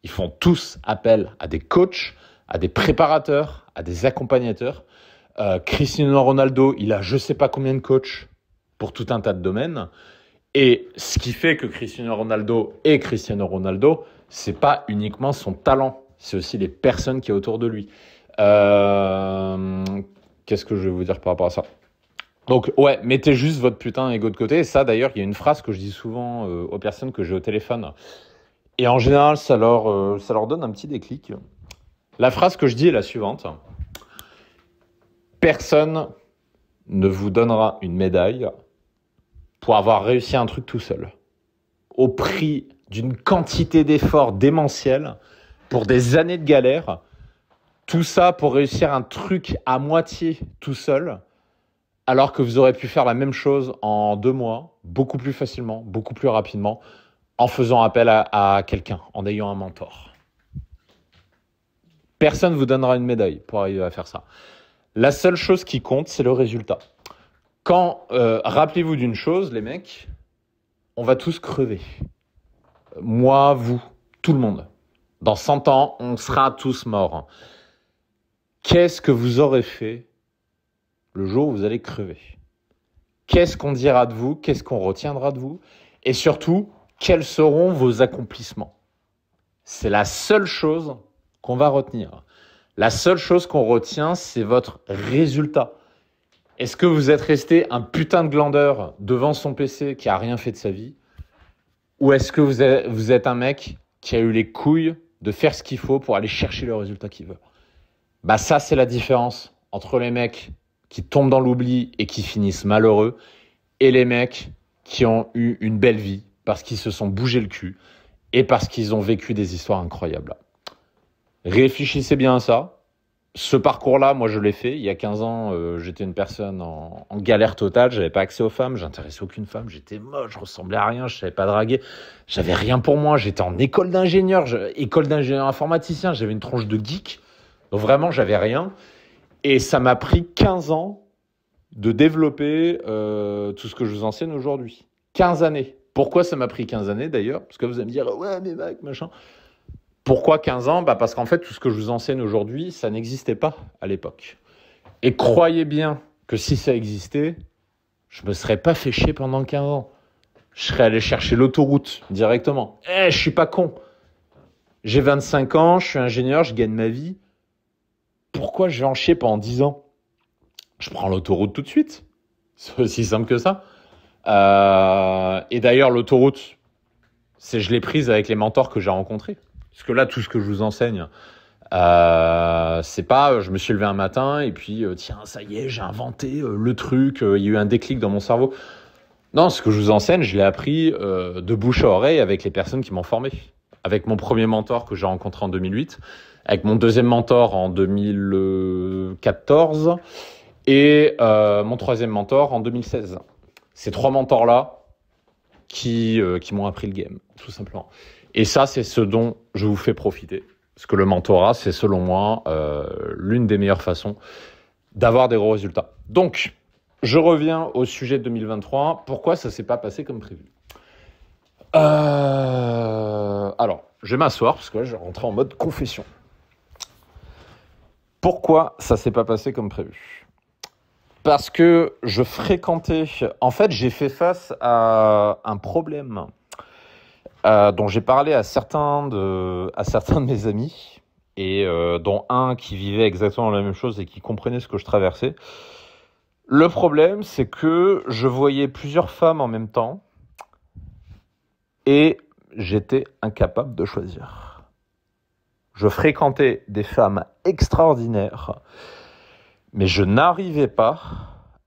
Ils font tous appel à des coachs, à des préparateurs, à des accompagnateurs. Cristiano Ronaldo, il a je ne sais pas combien de coachs pour tout un tas de domaines. Et ce qui fait que Cristiano Ronaldo est Cristiano Ronaldo, c'est pas uniquement son talent, c'est aussi les personnes qui est autour de lui. Qu'est-ce que je vais vous dire par rapport à ça? Donc ouais, mettez juste votre putain ego de côté. Et ça d'ailleurs, il y a une phrase que je dis souvent aux personnes que j'ai au téléphone. Et en général, ça leur donne un petit déclic. La phrase que je dis est la suivante. Personne ne vous donnera une médaille pour avoir réussi un truc tout seul. Au prix d'une quantité d'efforts démentiels, pour des années de galère, tout ça pour réussir un truc à moitié tout seul, alors que vous aurez pu faire la même chose en 2 mois, beaucoup plus facilement, beaucoup plus rapidement, en faisant appel à quelqu'un, en ayant un mentor. Personne ne vous donnera une médaille pour arriver à faire ça. La seule chose qui compte, c'est le résultat. Rappelez-vous d'une chose, les mecs, on va tous crever. Moi, vous, tout le monde. Dans 100 ans, on sera tous morts. Qu'est-ce que vous aurez fait le jour où vous allez crever? Qu'est-ce qu'on dira de vous? Qu'est-ce qu'on retiendra de vous? Et surtout, quels seront vos accomplissements? C'est la seule chose qu'on va retenir. La seule chose qu'on retient, c'est votre résultat. Est-ce que vous êtes resté un putain de glandeur devant son PC qui a rien fait de sa vie? Ou est-ce que vous êtes un mec qui a eu les couilles de faire ce qu'il faut pour aller chercher le résultat qu'il veut? Bah ça, c'est la différence entre les mecs qui tombent dans l'oubli et qui finissent malheureux et les mecs qui ont eu une belle vie parce qu'ils se sont bougé le cul et parce qu'ils ont vécu des histoires incroyables. Réfléchissez bien à ça. Ce parcours-là, moi, je l'ai fait. Il y a 15 ans, j'étais une personne en galère totale. J'avais pas accès aux femmes. J'intéressais aucune femme. J'étais moche. Je ressemblais à rien. Je savais pas draguer. J'avais rien pour moi. J'étais en école d'ingénieur informaticien. J'avais une tronche de geek. Donc vraiment, j'avais rien. Et ça m'a pris 15 ans de développer tout ce que je vous enseigne aujourd'hui. 15 années. Pourquoi ça m'a pris 15 années d'ailleurs? Parce que vous allez me dire, ouais, mais mec, machin. Pourquoi 15 ans? Parce qu'en fait, tout ce que je vous enseigne aujourd'hui, ça n'existait pas à l'époque. Et croyez bien que si ça existait, je ne me serais pas fait chier pendant 15 ans. Je serais allé chercher l'autoroute directement. Je suis pas con. J'ai 25 ans, je suis ingénieur, je gagne ma vie. Pourquoi je vais en chier pendant 10 ans? Je prends l'autoroute tout de suite. C'est aussi simple que ça. Et d'ailleurs, l'autoroute, je l'ai prise avec les mentors que j'ai rencontrés. Parce que là, tout ce que je vous enseigne, c'est pas je me suis levé un matin et puis tiens, ça y est, j'ai inventé le truc, il y a eu un déclic dans mon cerveau. Non, ce que je vous enseigne, je l'ai appris de bouche à oreille avec les personnes qui m'ont formé. Avec mon premier mentor que j'ai rencontré en 2008, avec mon deuxième mentor en 2014 et mon troisième mentor en 2016. Ces 3 mentors-là qui m'ont appris le game, tout simplement. Et ça, c'est ce dont je vous fais profiter. Parce que le mentorat, c'est selon moi l'une des meilleures façons d'avoir des gros résultats. Donc, je reviens au sujet de 2023. Pourquoi ça ne s'est pas passé comme prévu? Alors, je vais m'asseoir parce que là, je vais rentrer en mode confession. Pourquoi ça ne s'est pas passé comme prévu? Parce que je fréquentais... En fait, j'ai fait face à un problème dont j'ai parlé à certains de mes amis, et dont un qui vivait exactement la même chose et qui comprenait ce que je traversais. Le problème, c'est que je voyais plusieurs femmes en même temps, et j'étais incapable de choisir. Je fréquentais des femmes extraordinaires, mais je n'arrivais pas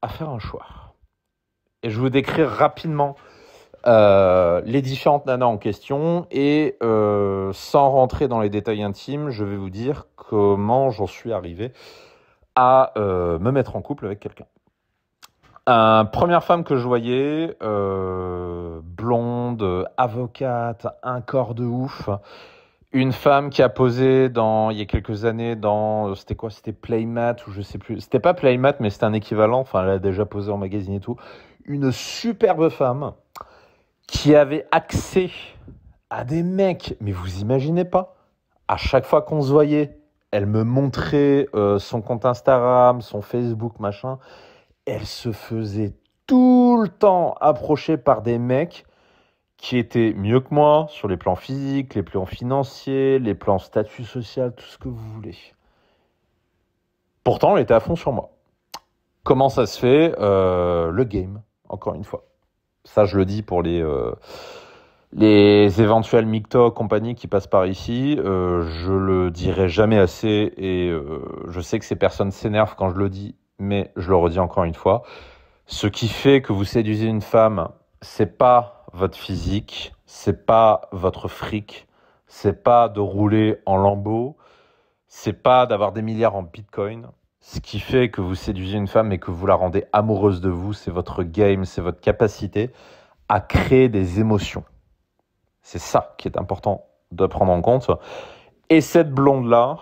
à faire un choix. Et je vais vous décrire rapidement les différentes nanas en question et sans rentrer dans les détails intimes, je vais vous dire comment j'en suis arrivé à me mettre en couple avec quelqu'un. Première femme que je voyais, blonde, avocate, un corps de ouf. Une femme qui a posé il y a quelques années c'était quoi? C'était Playmat ou je sais plus. C'était pas Playmat, mais c'était un équivalent. Enfin, elle a déjà posé en magazine et tout. Une superbe femme qui avait accès à des mecs, mais vous imaginez pas. À chaque fois qu'on se voyait, Elle me montrait son compte Instagram, son Facebook, machin. Elle se faisait tout le temps approcher par des mecs qui étaient mieux que moi sur les plans physiques, les plans financiers, les plans statut social, tout ce que vous voulez. Pourtant, elle était à fond sur moi. Comment ça se fait Le game, encore une fois. Ça, je le dis pour les éventuels Micto compagnie qui passent par ici. Je le dirai jamais assez et je sais que ces personnes s'énervent quand je le dis, mais je le redis encore une fois. Ce qui fait que vous séduisez une femme, c'est pas votre physique, c'est pas votre fric, c'est pas de rouler en lambeau, c'est pas d'avoir des milliards en bitcoin. Ce qui fait que vous séduisez une femme et que vous la rendez amoureuse de vous, c'est votre game, c'est votre capacité à créer des émotions. C'est ça qui est important de prendre en compte. Et cette blonde-là,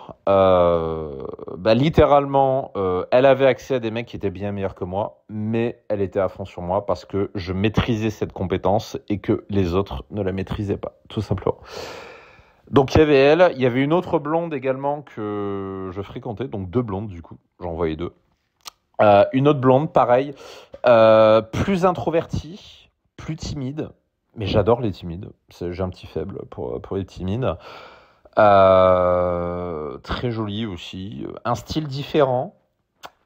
littéralement, elle avait accès à des mecs qui étaient bien meilleurs que moi, mais elle était à fond sur moi parce que je maîtrisais cette compétence et que les autres ne la maîtrisaient pas, tout simplement. Donc il y avait elle, il y avait une autre blonde également que je fréquentais, donc 2 blondes du coup, j'en voyais 2. Une autre blonde, pareil, plus introvertie, plus timide, mais j'adore les timides, j'ai un petit faible pour les timides. Très jolie aussi, un style différent,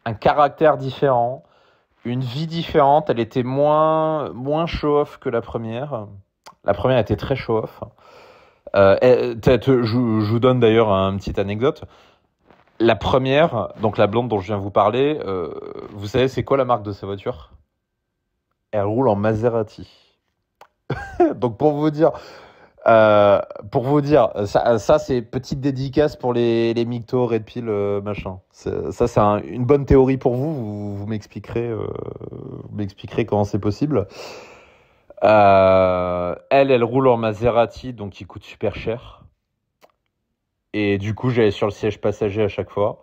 un caractère différent, une vie différente. Elle était moins show-off que la première. La première était très show-off. Je vous donne d'ailleurs une petite anecdote. La première, donc la blonde dont je viens vous parler, vous savez c'est quoi la marque de sa voiture? Elle roule en Maserati. Donc pour vous dire, ça c'est petite dédicace pour les Micto, Red Pill, machin. Ça c'est une bonne théorie pour vous. Vous m'expliquerez comment c'est possible. Elle roule en Maserati, donc il coûte super cher. Et du coup, j'allais sur le siège passager à chaque fois.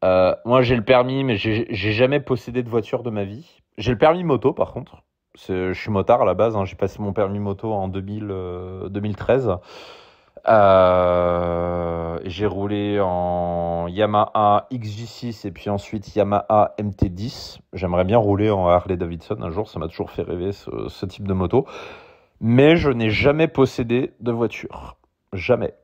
Moi, j'ai le permis, mais j'ai jamais possédé de voiture de ma vie. J'ai le permis moto, par contre. Je suis motard à la base, hein. J'ai passé mon permis moto en 2013. J'ai roulé en Yamaha XJ6 et puis ensuite Yamaha MT10. J'aimerais bien rouler en Harley Davidson un jour, ça m'a toujours fait rêver ce type de moto. Mais je n'ai jamais possédé de voiture. Jamais.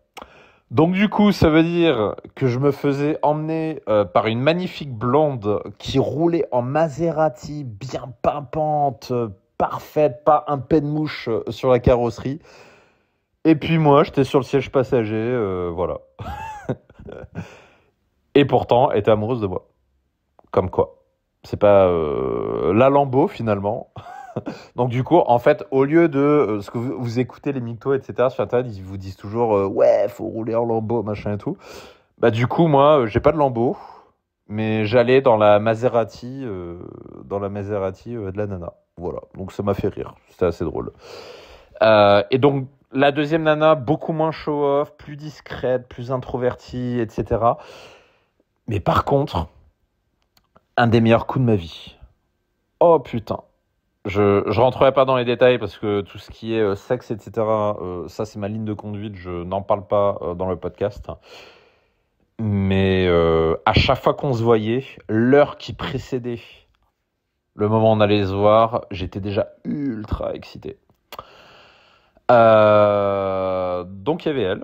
Donc du coup, ça veut dire que je me faisais emmener par une magnifique blonde qui roulait en Maserati, bien pimpante, parfaite, pas un pet de mouche sur la carrosserie. Et puis moi, j'étais sur le siège passager, voilà. Et pourtant, elle était amoureuse de moi. Comme quoi. C'est pas la Lambo, finalement. Donc du coup, en fait, au lieu de ce que vous écoutez les mythos, etc., sur Internet, ils vous disent toujours ouais, faut rouler en Lambo, machin et tout. Bah du coup, moi, j'ai pas de Lambo, mais j'allais dans la Maserati, de la nana. Voilà, donc ça m'a fait rire. C'était assez drôle. Et donc, la deuxième nana, beaucoup moins show-off, plus discrète, plus introvertie, etc. Mais par contre, un des meilleurs coups de ma vie. Oh putain. Je rentrerai pas dans les détails parce que tout ce qui est sexe, etc., ça c'est ma ligne de conduite, je n'en parle pas dans le podcast. Mais à chaque fois qu'on se voyait, l'heure qui précédait le moment où on allait se voir, j'étais déjà ultra excité. Donc il y avait elle.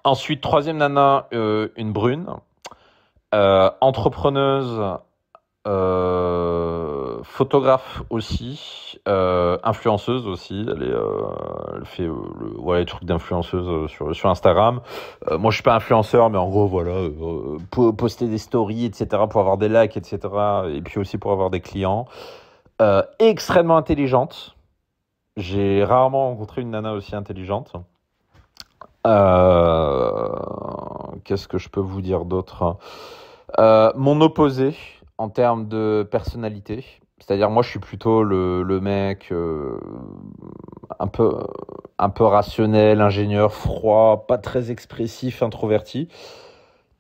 Ensuite, troisième nana, une brune, entrepreneuse, photographe aussi, influenceuse aussi. Elle fait les trucs d'influenceuse sur Instagram. Moi, je suis pas influenceur, mais en gros, voilà, poster des stories, etc., pour avoir des likes, etc., et puis aussi pour avoir des clients. Extrêmement intelligente. J'ai rarement rencontré une nana aussi intelligente. Qu'est-ce que je peux vous dire d'autre? Mon opposé en termes de personnalité, c'est-à-dire moi je suis plutôt le mec un peu rationnel, ingénieur, froid, pas très expressif, introverti.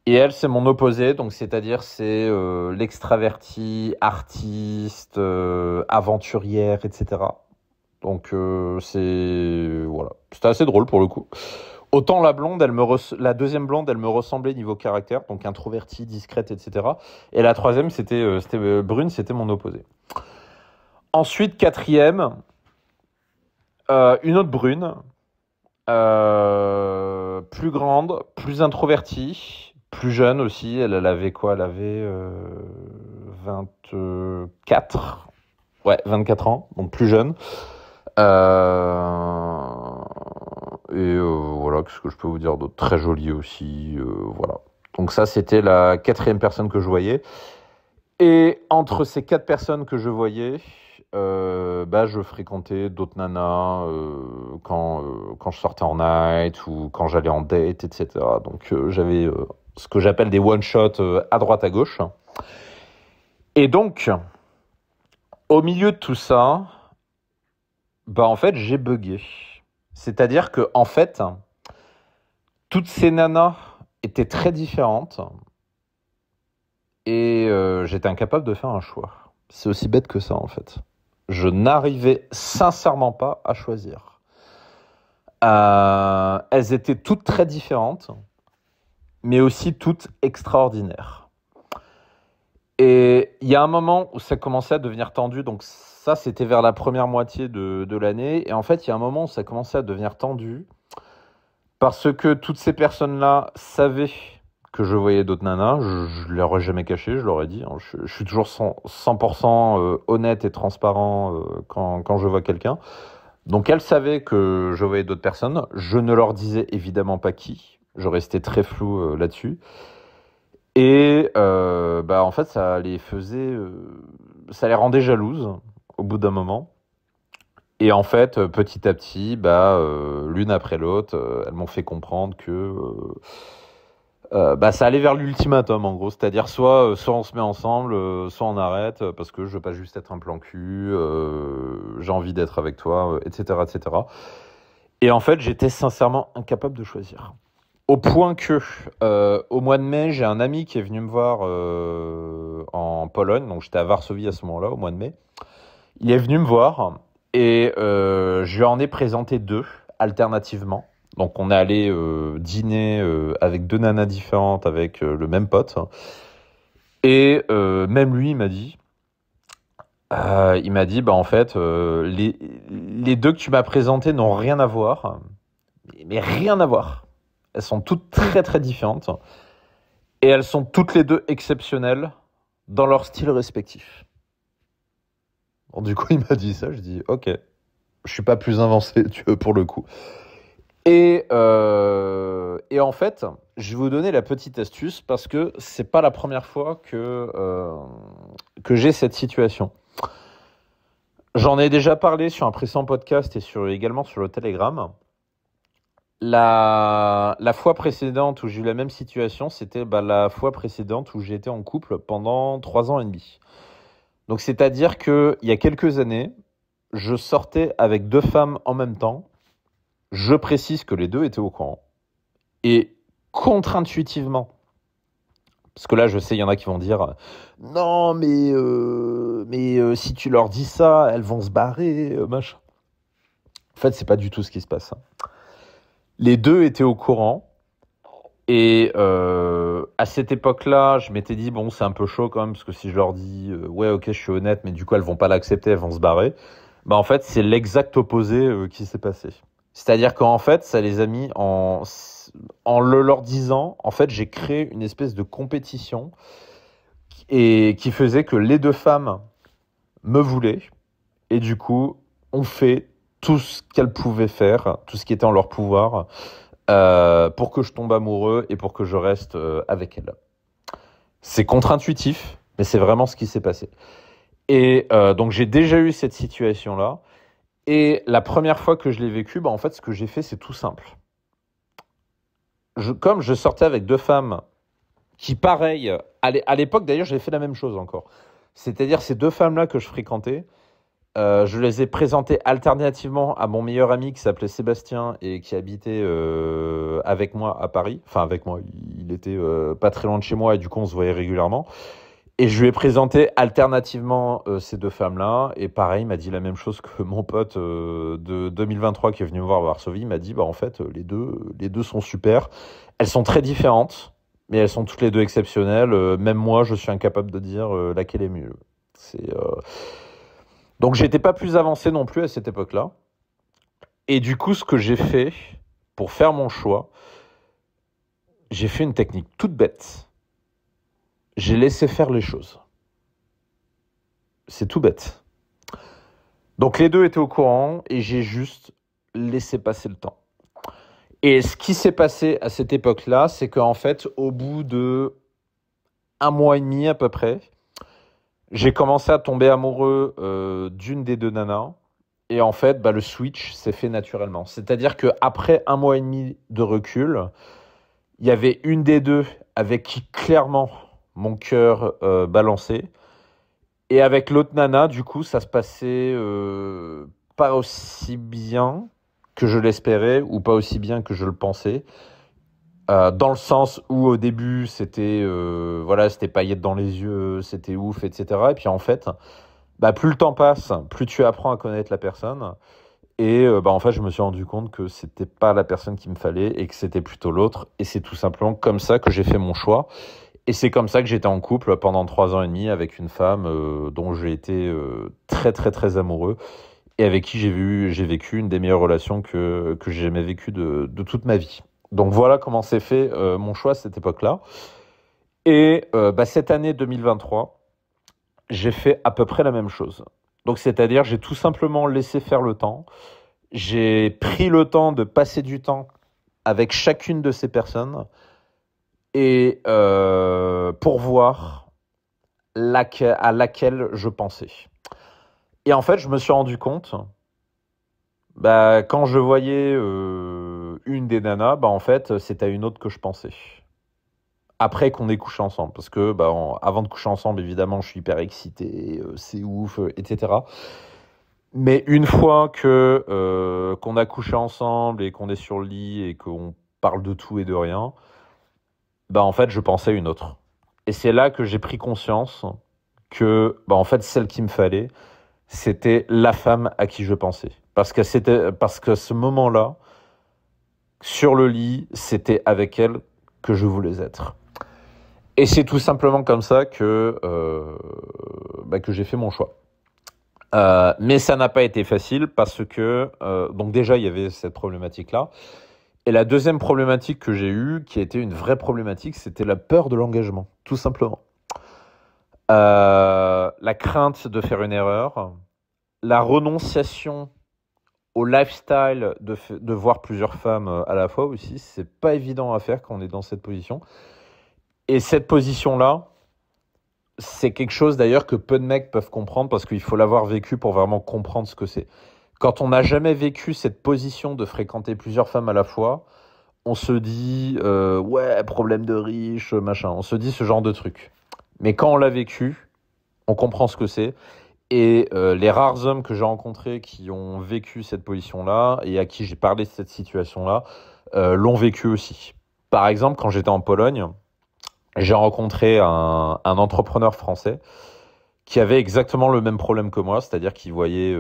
Et elle, c'est mon opposé, donc c'est-à-dire c'est l'extraverti, artiste, aventurière, etc. Donc voilà, c'était assez drôle pour le coup. Autant la deuxième blonde, elle me ressemblait niveau caractère, donc introvertie, discrète, etc. Et la troisième, c'était brune, c'était mon opposé. Ensuite, quatrième, une autre brune, plus grande, plus introvertie, plus jeune aussi. Elle avait quoi? Elle avait 24. Ouais, 24 ans, donc plus jeune. Voilà, qu'est-ce que je peux vous dire d'autre? Très jolie aussi, voilà. Donc ça, c'était la quatrième personne que je voyais. Et entre ces 4 personnes que je voyais, je fréquentais d'autres nanas quand je sortais en night ou quand j'allais en date, etc. Donc j'avais ce que j'appelle des one-shots à droite à gauche. Et donc, au milieu de tout ça, en fait, j'ai bugué. C'est-à-dire que, en fait, toutes ces nanas étaient très différentes et j'étais incapable de faire un choix. C'est aussi bête que ça, en fait. Je n'arrivais sincèrement pas à choisir. Elles étaient toutes très différentes, mais aussi toutes extraordinaires. Et il y a un moment où ça commençait à devenir tendu, donc ça, c'était vers la première moitié de l'année. Et en fait, il y a un moment où ça commençait à devenir tendu, parce que toutes ces personnes-là savaient que je voyais d'autres nanas. Je ne leur ai jamais caché, je leur ai dit. Hein. Je suis toujours 100% honnête et transparent quand je vois quelqu'un. Donc elles savaient que je voyais d'autres personnes. Je ne leur disais évidemment pas qui. Je restais très flou là-dessus. Et en fait, ça les rendait jalouses au bout d'un moment. Et en fait, petit à petit, l'une après l'autre, elles m'ont fait comprendre que ça allait vers l'ultimatum, en gros. C'est-à-dire soit on se met ensemble, soit on arrête, parce que je veux pas juste être un plan cul, j'ai envie d'être avec toi, etc., etc. Et en fait, j'étais sincèrement incapable de choisir. Au point que, au mois de mai, j'ai un ami qui est venu me voir en Pologne, donc j'étais à Varsovie à ce moment-là, au mois de mai. Il est venu me voir et je lui en ai présenté 2, alternativement. Donc on est allé dîner avec 2 nanas différentes, avec le même pote. Et même lui, il m'a dit, en fait, les 2 que tu m'as présentés n'ont rien à voir, mais rien à voir. Elles sont toutes très très différentes. Et elles sont toutes les 2 exceptionnelles dans leur style respectif. Bon, du coup, il m'a dit ça, je dis ok, je suis pas plus avancé pour le coup. Et en fait, je vais vous donner la petite astuce parce que c'est pas la première fois que j'ai cette situation. J'en ai déjà parlé sur un précédent podcast et également sur le Telegram. La fois précédente où j'ai eu la même situation, c'était la fois précédente où j'ai été en couple pendant 3 ans et demi. Donc c'est-à-dire qu'il y a quelques années, je sortais avec 2 femmes en même temps. Je précise que les 2 étaient au courant. Et contre-intuitivement, parce que là je sais, il y en a qui vont dire « Non, mais si tu leur dis ça, elles vont se barrer, machin. » En fait, c'est pas du tout ce qui se passe. Les 2 étaient au courant. Et à cette époque-là, je m'étais dit, bon, c'est un peu chaud quand même, parce que si je leur dis, ouais, ok, je suis honnête, mais du coup, elles vont pas l'accepter, elles vont se barrer. En fait, c'est l'exact opposé qui s'est passé. C'est-à-dire qu'en fait, ça les a mis en leur disant, en fait, j'ai créé une espèce de compétition et qui faisait que les 2 femmes me voulaient. Et du coup, ont fait tout ce qu'elles pouvaient faire, tout ce qui était en leur pouvoir, pour que je tombe amoureux et pour que je reste avec elle. C'est contre-intuitif, mais c'est vraiment ce qui s'est passé. Et donc j'ai déjà eu cette situation-là. Et la première fois que je l'ai vécu, en fait, ce que j'ai fait, c'est tout simple. Comme je sortais avec 2 femmes qui, pareil, à l'époque, d'ailleurs, j'avais fait la même chose encore. C'est-à-dire ces 2 femmes-là que je fréquentais, je les ai présentées alternativement à mon meilleur ami qui s'appelait Sébastien et qui habitait avec moi à Paris. Enfin, avec moi, il était pas très loin de chez moi et du coup, on se voyait régulièrement. Et je lui ai présenté alternativement ces deux femmes-là. Et pareil, il m'a dit la même chose que mon pote de 2023 qui est venu me voir à Varsovie. Il m'a dit, bah, en fait, les deux sont super. Elles sont très différentes, mais elles sont toutes les deux exceptionnelles. Même moi, je suis incapable de dire laquelle est mieux. Donc, j'étais pas plus avancé non plus à cette époque-là. Et du coup, ce que j'ai fait pour faire mon choix, j'ai fait une technique toute bête. J'ai laissé faire les choses. C'est tout bête. Donc les deux étaient au courant et j'ai juste laissé passer le temps. Et ce qui s'est passé à cette époque-là, c'est qu'en fait, au bout de 1 mois et demi à peu près, j'ai commencé à tomber amoureux d'une des deux nanas. Et en fait, le switch s'est fait naturellement. C'est-à-dire qu'après 1 mois et demi de recul, il y avait une des deux avec qui clairement mon cœur balançait. Et avec l'autre nana, du coup, ça se passait pas aussi bien que je l'espérais ou pas aussi bien que je le pensais. Dans le sens où au début, c'était c'était paillettes dans les yeux, c'était ouf, etc. Et puis en fait, plus le temps passe, plus tu apprends à connaître la personne. Et en fait, je me suis rendu compte que c'était pas la personne qu'il me fallait et que c'était plutôt l'autre. Et c'est tout simplement comme ça que j'ai fait mon choix. Et c'est comme ça que j'étais en couple pendant 3 ans et demi avec une femme dont j'ai été très très très amoureux et avec qui j'ai vécu une des meilleures relations que j'ai jamais vécues de toute ma vie. Donc voilà comment s'est fait mon choix à cette époque-là. Et cette année 2023, j'ai fait à peu près la même chose. Donc c'est-à-dire j'ai tout simplement laissé faire le temps. J'ai pris le temps de passer du temps avec chacune de ces personnes et pour voir à laquelle je pensais. Et en fait, je me suis rendu compte, quand je voyais une des nanas, en fait, c'était à une autre que je pensais. Après qu'on ait couché ensemble. Parce que avant de coucher ensemble, évidemment, je suis hyper excité, c'est ouf, etc. Mais une fois qu'on a couché ensemble et qu'on est sur le lit et qu'on parle de tout et de rien, en fait, je pensais à une autre. Et c'est là que j'ai pris conscience que, en fait, celle qu'il me fallait, c'était la femme à qui je pensais. Parce que ce moment-là, sur le lit, c'était avec elle que je voulais être. Et c'est tout simplement comme ça que j'ai fait mon choix. Mais ça n'a pas été facile parce que, donc déjà, il y avait cette problématique-là. Et la deuxième problématique que j'ai eue, qui a été une vraie problématique, c'était la peur de l'engagement, tout simplement. La crainte de faire une erreur, la renonciation au lifestyle de voir plusieurs femmes à la fois aussi, c'est pas évident à faire quand on est dans cette position. Et cette position-là, c'est quelque chose d'ailleurs que peu de mecs peuvent comprendre parce qu'il faut l'avoir vécu pour vraiment comprendre ce que c'est. Quand on n'a jamais vécu cette position de fréquenter plusieurs femmes à la fois, on se dit ouais, problème de riche, machin. On se dit ce genre de truc. Mais quand on l'a vécu, on comprend ce que c'est. Et les rares hommes que j'ai rencontrés qui ont vécu cette position-là et à qui j'ai parlé de cette situation-là l'ont vécu aussi. Par exemple, quand j'étais en Pologne, j'ai rencontré un entrepreneur français qui avait exactement le même problème que moi, c'est-à-dire qu'il voyait,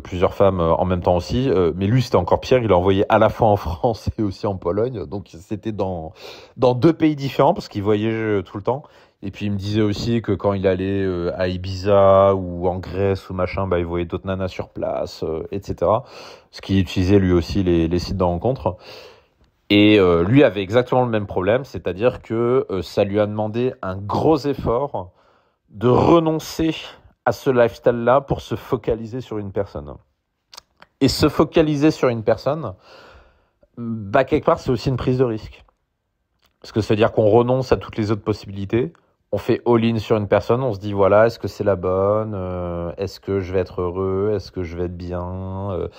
plusieurs femmes en même temps aussi, mais lui c'était encore pire, il en voyait à la fois en France et aussi en Pologne, donc c'était dans deux pays différents parce qu'il voyageait tout le temps. Et puis il me disait aussi que quand il allait à Ibiza ou en Grèce ou machin, il voyait d'autres nanas sur place, etc. Parce qu'il utilisait lui aussi les sites de rencontres. Et lui avait exactement le même problème, c'est-à-dire que ça lui a demandé un gros effort de renoncer à ce lifestyle-là pour se focaliser sur une personne. Et se focaliser sur une personne, quelque part, c'est aussi une prise de risque. Parce que ça veut dire qu'on renonce à toutes les autres possibilités, on fait all-in sur une personne, on se dit, voilà, est-ce que c'est la bonne est-ce que je vais être heureux? Est-ce que je vais être bien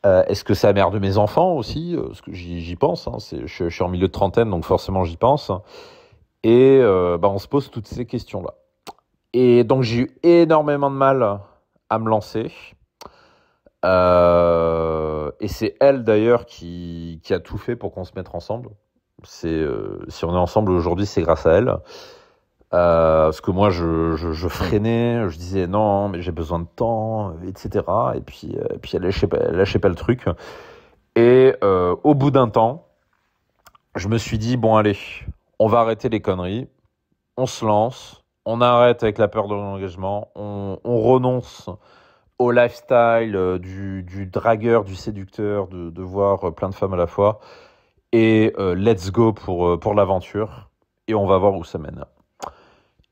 est-ce que c'est la mère de mes enfants aussi? Parce que j'y pense, hein, je suis en milieu de trentaine, donc forcément j'y pense. Et on se pose toutes ces questions-là. Et donc j'ai eu énormément de mal à me lancer. Et c'est elle d'ailleurs qui a tout fait pour qu'on se mette ensemble. Si on est ensemble aujourd'hui, c'est grâce à elle. Parce que moi, je freinais, je disais non, mais j'ai besoin de temps, etc. Et puis elle lâchait pas le truc. Et au bout d'un temps, je me suis dit, bon, allez, on va arrêter les conneries, on se lance, on arrête avec la peur de l'engagement, on renonce au lifestyle du dragueur, du séducteur, de voir plein de femmes à la fois. Et let's go pour l'aventure. Et on va voir où ça mène.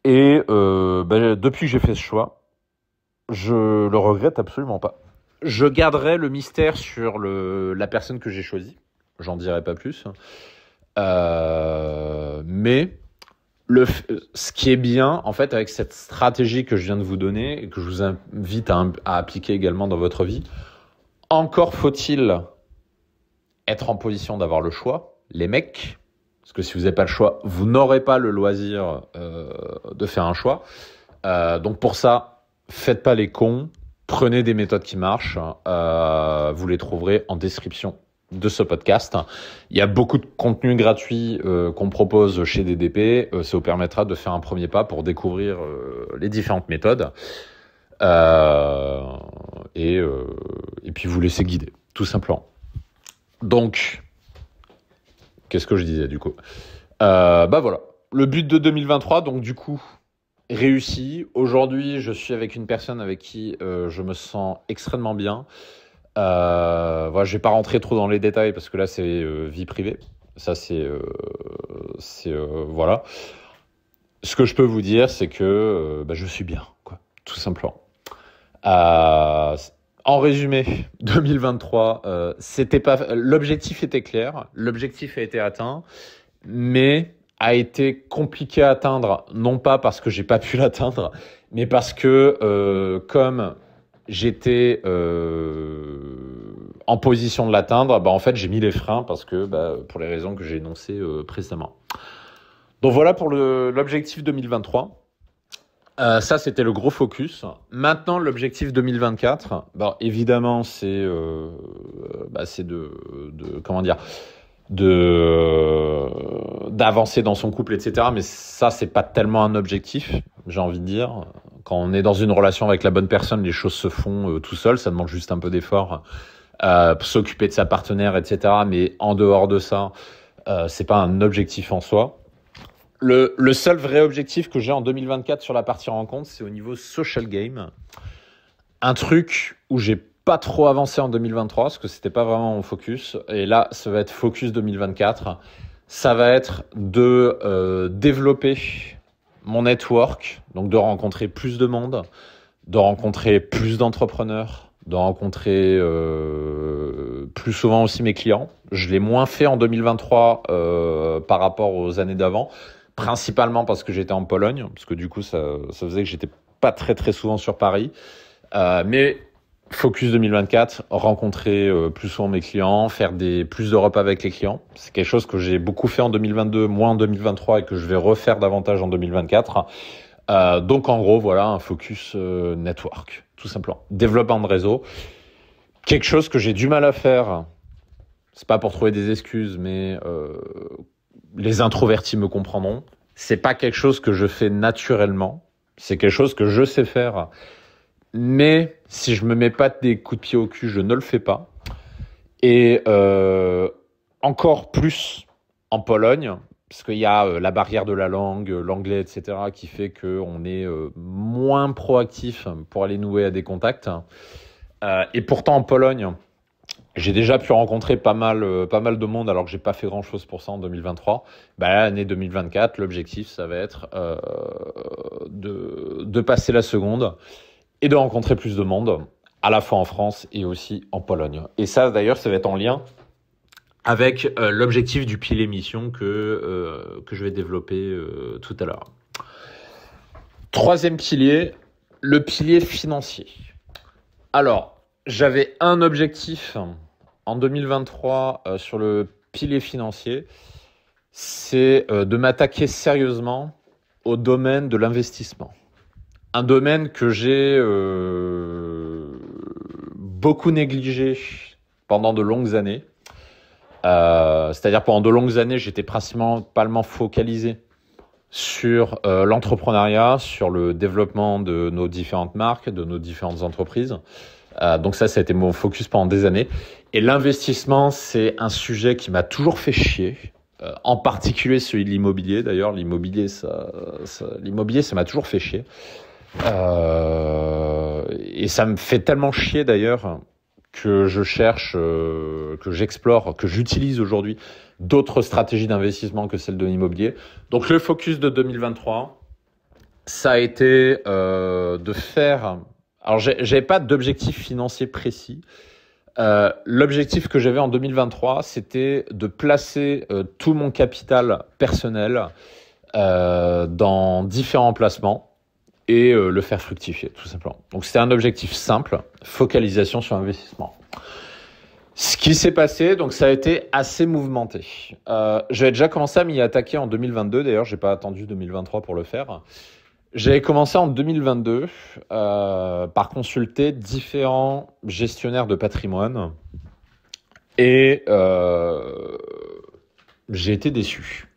Et depuis que j'ai fait ce choix, je le regrette absolument pas. Je garderai le mystère sur la personne que j'ai choisie. J'en dirai pas plus. Mais ce qui est bien, en fait, avec cette stratégie que je viens de vous donner et que je vous invite à appliquer également dans votre vie, encore faut-il être en position d'avoir le choix, les mecs, parce que si vous n'avez pas le choix, vous n'aurez pas le loisir de faire un choix. Donc pour ça, faites pas les cons, prenez des méthodes qui marchent, vous les trouverez en description de ce podcast. Il y a beaucoup de contenu gratuit qu'on propose chez DDP, ça vous permettra de faire un premier pas pour découvrir les différentes méthodes et puis vous laisser guider, tout simplement. Donc, qu'est-ce que je disais du coup voilà, le but de 2023, donc du coup, réussi. Aujourd'hui, je suis avec une personne avec qui je me sens extrêmement bien. Voilà, je vais pas rentrer trop dans les détails parce que là, c'est vie privée. Ça, c'est voilà. Ce que je peux vous dire, c'est que je suis bien, quoi, tout simplement. En résumé, 2023, l'objectif était clair, l'objectif a été atteint, mais a été compliqué à atteindre, non pas parce que j'ai pas pu l'atteindre, mais parce que comme j'étais en position de l'atteindre, en fait j'ai mis les freins parce que pour les raisons que j'ai énoncées précédemment. Donc voilà pour l'objectif 2023. Ça, c'était le gros focus. Maintenant, l'objectif 2024, évidemment, c'est comment dire, d'avancer dans son couple, etc. Mais ça, c'est pas tellement un objectif, j'ai envie de dire. Quand on est dans une relation avec la bonne personne, les choses se font tout seul. Ça demande juste un peu d'effort pour s'occuper de sa partenaire, etc. Mais en dehors de ça, c'est pas un objectif en soi. Le seul vrai objectif que j'ai en 2024 sur la partie rencontre, c'est au niveau social game. Un truc où j'ai pas trop avancé en 2023, parce que c'était pas vraiment mon focus. Et là, ça va être focus 2024. Ça va être de développer mon network, donc de rencontrer plus de monde, de rencontrer plus d'entrepreneurs, de rencontrer plus souvent aussi mes clients. Je l'ai moins fait en 2023 par rapport aux années d'avant. Principalement parce que j'étais en Pologne, parce que du coup, ça faisait que j'étais pas très très souvent sur Paris. Mais focus 2024, rencontrer plus souvent mes clients, faire plus de repas avec les clients. C'est quelque chose que j'ai beaucoup fait en 2022, moins en 2023 et que je vais refaire davantage en 2024. Donc en gros, voilà, un focus network, tout simplement. Développement de réseau. Quelque chose que j'ai du mal à faire, c'est pas pour trouver des excuses, mais les introvertis me comprendront. C'est pas quelque chose que je fais naturellement. C'est quelque chose que je sais faire. Mais si je me mets pas des coups de pied au cul, je ne le fais pas. Et encore plus en Pologne, parce qu'il y a la barrière de la langue, l'anglais, etc., qui fait qu'on est moins proactif pour aller nouer à des contacts. Et pourtant en Pologne, j'ai déjà pu rencontrer pas mal de monde alors que j'ai pas fait grand chose pour ça en 2023. L'année 2024, l'objectif, ça va être de passer la seconde et de rencontrer plus de monde, à la fois en France et aussi en Pologne. Et ça, d'ailleurs, ça va être en lien avec l'objectif du pilier mission que je vais développer tout à l'heure. Troisième pilier, le pilier financier. Alors, j'avais un objectif en 2023 sur le pilier financier, c'est de m'attaquer sérieusement au domaine de l'investissement. Un domaine que j'ai beaucoup négligé pendant de longues années. C'est-à-dire pendant de longues années, j'étais principalement focalisé sur l'entrepreneuriat, sur le développement de nos différentes marques, de nos différentes entreprises. Donc ça a été mon focus pendant des années. Et l'investissement, c'est un sujet qui m'a toujours fait chier, en particulier celui de l'immobilier. D'ailleurs, l'immobilier, ça m'a toujours fait chier. Et ça me fait tellement chier d'ailleurs que je cherche, que j'explore, que j'utilise aujourd'hui d'autres stratégies d'investissement que celle de l'immobilier. Donc le focus de 2023, ça a été de faire... Alors j'avais pas d'objectif financier précis. L'objectif que j'avais en 2023, c'était de placer tout mon capital personnel dans différents placements et le faire fructifier, tout simplement. Donc c'était un objectif simple, focalisation sur l'investissement. Ce qui s'est passé, donc ça a été assez mouvementé. J'avais déjà commencé à m'y attaquer en 2022, d'ailleurs, j'ai pas attendu 2023 pour le faire. J'avais commencé en 2022 par consulter différents gestionnaires de patrimoine et j'ai été déçu.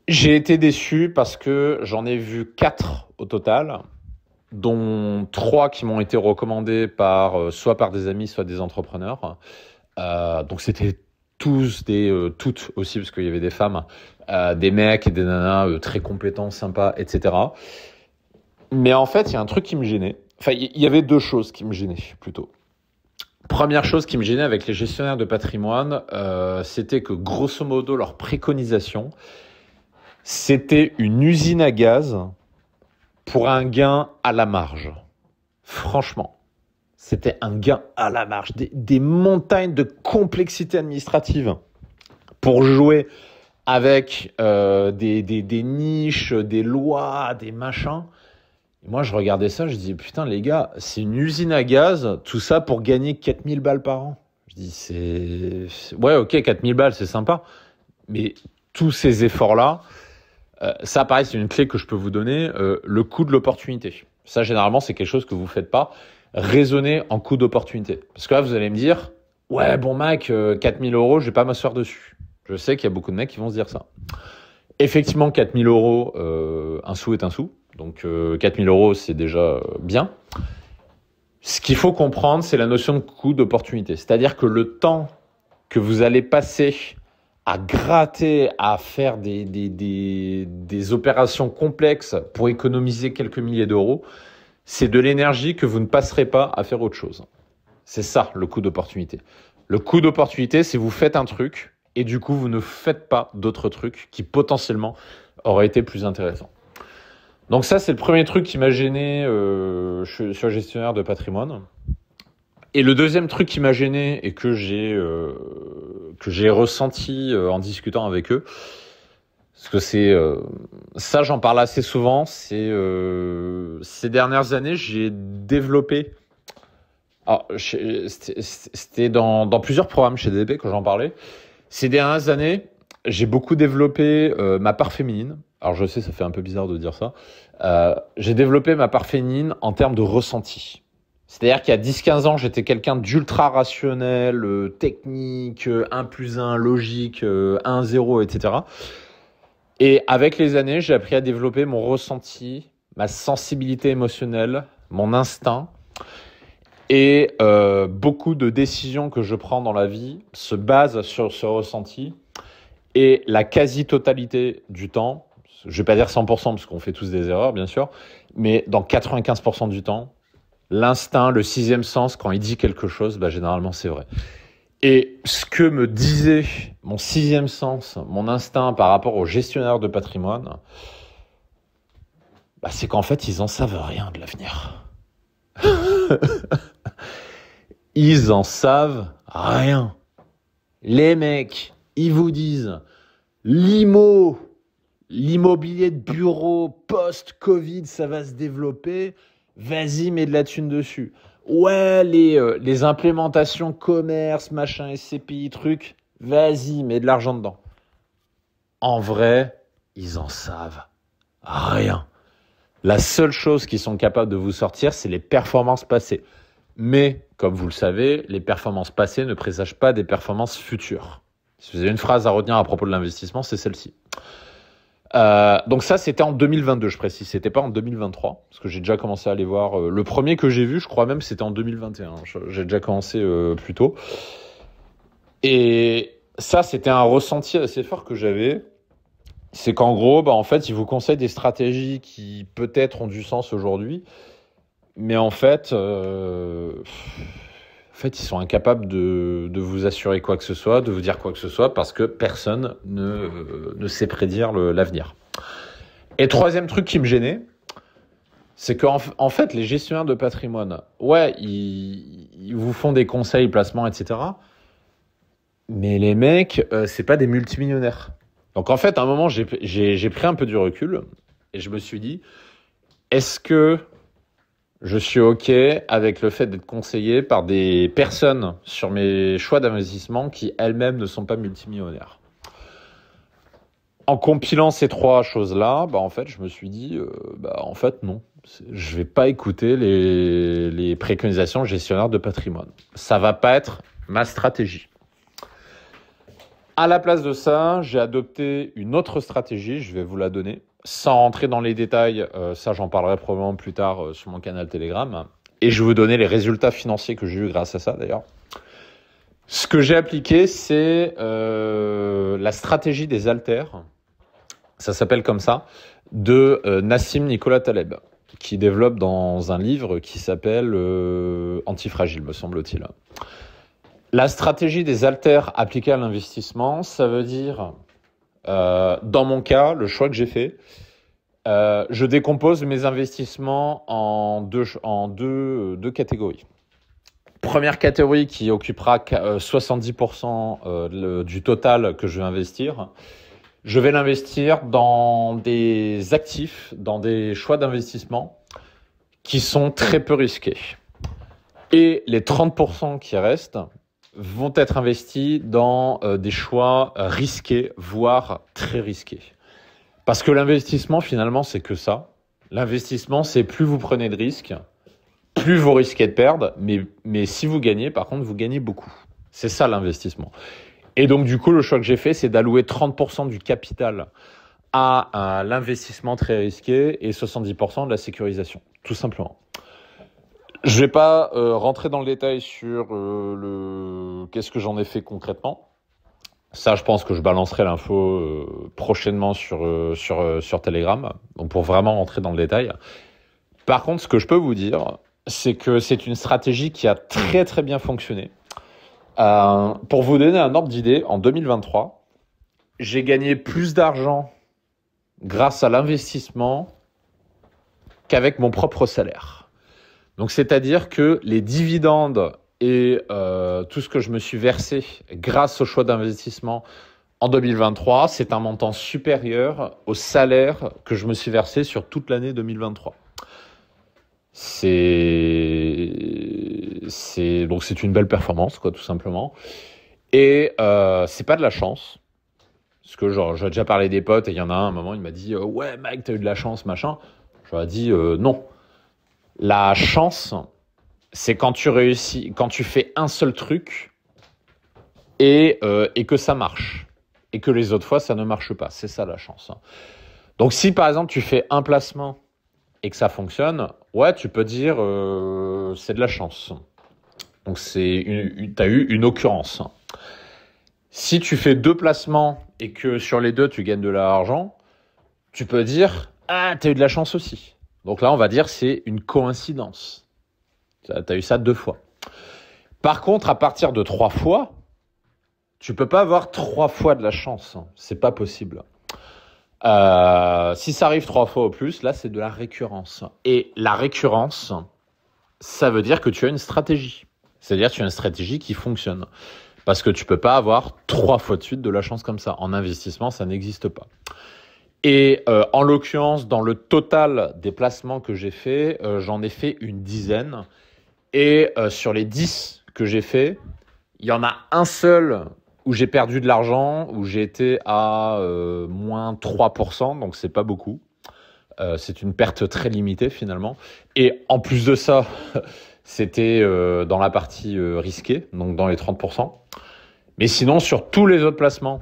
J'ai été déçu parce que j'en ai vu 4 au total, dont 3 qui m'ont été recommandés soit par des amis, soit des entrepreneurs. Donc c'était toutes aussi, parce qu'il y avait des femmes, des mecs et des nanas très compétents, sympas, etc. Mais en fait, il y a un truc qui me gênait. Enfin, il y avait 2 choses qui me gênaient, plutôt. Première chose qui me gênait avec les gestionnaires de patrimoine, c'était que, grosso modo, leur préconisation, c'était une usine à gaz pour un gain à la marge. Franchement, c'était un gain à la marge. Des montagnes de complexité administrative pour jouer avec des niches, des lois, des machins. Et moi, je regardais ça, je disais, putain, les gars, c'est une usine à gaz, tout ça pour gagner 4000 balles par an. Je dis, ouais, ok, 4000 balles, c'est sympa. Mais tous ces efforts-là, ça, pareil, c'est une clé que je peux vous donner, le coût de l'opportunité. Ça, généralement, c'est quelque chose que vous ne faites pas. Raisonnez en coût d'opportunité. Parce que là, vous allez me dire, ouais, bon, mec, 4000 euros, je ne vais pas m'asseoir dessus. Je sais qu'il y a beaucoup de mecs qui vont se dire ça. Effectivement, 4000 euros, un sou est un sou. Donc, 4000 euros, c'est déjà bien. Ce qu'il faut comprendre, c'est la notion de coût d'opportunité. C'est-à-dire que le temps que vous allez passer à gratter, à faire des opérations complexes pour économiser quelques milliers d'euros, c'est de l'énergie que vous ne passerez pas à faire autre chose. C'est ça, le coût d'opportunité. Le coût d'opportunité, c'est vous faites un truc et du coup, vous ne faites pas d'autres trucs qui potentiellement auraient été plus intéressants. Donc ça, c'est le premier truc qui m'a gêné sur le gestionnaire de patrimoine. Et le deuxième truc qui m'a gêné et que j'ai ressenti en discutant avec eux, parce que ça, j'en parle assez souvent, ces dernières années, j'ai développé... Alors, c'était dans plusieurs programmes chez DDP que j'en parlais. Ces dernières années, j'ai beaucoup développé ma part féminine. Alors, je sais, ça fait un peu bizarre de dire ça. J'ai développé ma part féminine en termes de ressenti. C'est-à-dire qu'il y a 10-15 ans, j'étais quelqu'un d'ultra rationnel, technique, 1 plus 1, logique, 1, 0, etc. Et avec les années, j'ai appris à développer mon ressenti, ma sensibilité émotionnelle, mon instinct. Et beaucoup de décisions que je prends dans la vie se basent sur ce ressenti. Et la quasi-totalité du temps, je ne vais pas dire 100% parce qu'on fait tous des erreurs, bien sûr, mais dans 95% du temps, l'instinct, le 6e sens, quand il dit quelque chose, généralement, c'est vrai. Et ce que me disait mon 6e sens, mon instinct par rapport aux gestionnaires de patrimoine, c'est qu'en fait, ils en savent rien de l'avenir. Ils en savent rien. Les mecs, ils vous disent l'immobilier de bureau post-Covid, ça va se développer. Vas-y, mets de la thune dessus. Ouais, les implémentations commerce, machin, SCPI, trucs, vas-y, mets de l'argent dedans. En vrai, ils en savent rien. La seule chose qu'ils sont capables de vous sortir, c'est les performances passées. Mais, comme vous le savez, les performances passées ne présagent pas des performances futures. Si vous avez une phrase à retenir à propos de l'investissement, c'est celle-ci. Donc ça, c'était en 2022, je précise. C'était pas en 2023, parce que j'ai déjà commencé à aller voir. Le premier que j'ai vu, je crois même, c'était en 2021. J'ai déjà commencé plus tôt. Et ça, c'était un ressenti assez fort que j'avais. C'est qu'en gros, en fait, ils vous conseillent des stratégies qui peut-être ont du sens aujourd'hui, mais en fait, ils sont incapables de vous assurer quoi que ce soit, de vous dire quoi que ce soit, parce que personne ne sait prédire l'avenir. Et troisième truc qui me gênait, c'est qu'en fait, les gestionnaires de patrimoine, ouais, ils vous font des conseils, placements, etc. Mais les mecs, c'est pas des multimillionnaires. Donc en fait, à un moment, j'ai pris un peu du recul et je me suis dit, est-ce que je suis OK avec le fait d'être conseillé par des personnes sur mes choix d'investissement qui elles-mêmes ne sont pas multimillionnaires? En compilant ces trois choses-là, en fait, je me suis dit, en fait, non. Je vais pas écouter les préconisations gestionnaires de patrimoine. Ça va pas être ma stratégie. À la place de ça, j'ai adopté une autre stratégie, je vais vous la donner. Sans rentrer dans les détails, ça j'en parlerai probablement plus tard sur mon canal Telegram. Et je vais vous donner les résultats financiers que j'ai eu grâce à ça d'ailleurs. Ce que j'ai appliqué, c'est la stratégie des haltères. Ça s'appelle comme ça, de Nassim Nicolas Taleb, qui développe dans un livre qui s'appelle Antifragile, me semble-t-il. La stratégie des haltères appliquée à l'investissement, ça veut dire, dans mon cas, le choix que j'ai fait, je décompose mes investissements en deux catégories. Première catégorie qui occupera 70% du total que je vais investir. Je vais l'investir dans des actifs, dans des choix d'investissement qui sont très peu risqués. Et les 30% qui restent vont être investis dans des choix risqués, voire très risqués. Parce que l'investissement, finalement, c'est que ça. L'investissement, c'est plus vous prenez de risques, plus vous risquez de perdre, mais si vous gagnez, par contre, vous gagnez beaucoup. C'est ça l'investissement. Et donc, du coup, le choix que j'ai fait, c'est d'allouer 30% du capital à l'investissement très risqué et 70% de la sécurisation, tout simplement. Je ne vais pas rentrer dans le détail sur qu'est-ce que j'en ai fait concrètement. Ça, je pense que je balancerai l'info prochainement sur Telegram, donc pour vraiment rentrer dans le détail. Par contre, ce que je peux vous dire, c'est que c'est une stratégie qui a très très bien fonctionné. Pour vous donner un ordre d'idée, en 2023, j'ai gagné plus d'argent grâce à l'investissement qu'avec mon propre salaire. Donc, c'est-à-dire que les dividendes et tout ce que je me suis versé grâce au choix d'investissement en 2023, c'est un montant supérieur au salaire que je me suis versé sur toute l'année 2023. Donc c'est une belle performance, quoi, tout simplement. Et c'est pas de la chance. Parce que j'ai déjà parlé des potes et il y en a un moment, il m'a dit ouais, Mike, t'as eu de la chance, machin. Je lui ai dit non. La chance, c'est quand tu réussis, quand tu fais un seul truc et que ça marche. Et que les autres fois, ça ne marche pas. C'est ça la chance. Donc si par exemple, tu fais un placement et que ça fonctionne, ouais, tu peux dire c'est de la chance. Donc tu as eu une occurrence. Si tu fais 2 placements et que sur les 2, tu gagnes de l'argent, tu peux dire ah, tu as eu de la chance aussi. Donc là, on va dire c'est une coïncidence. Tu as eu ça 2 fois. Par contre, à partir de 3 fois, tu peux pas avoir 3 fois de la chance. C'est pas possible. Si ça arrive 3 fois au plus, là, c'est de la récurrence. Et la récurrence, ça veut dire que tu as une stratégie. C'est-à-dire que tu as une stratégie qui fonctionne. Parce que tu peux pas avoir 3 fois de suite de la chance comme ça. En investissement, ça n'existe pas. Et en l'occurrence, dans le total des placements que j'ai fait, j'en ai fait une dizaine. Et sur les 10 que j'ai fait, il y en a un seul où j'ai perdu de l'argent, où j'ai été à moins 3%, donc c'est pas beaucoup. C'est une perte très limitée finalement. Et en plus de ça, c'était dans la partie risquée, donc dans les 30%. Mais sinon, sur tous les autres placements,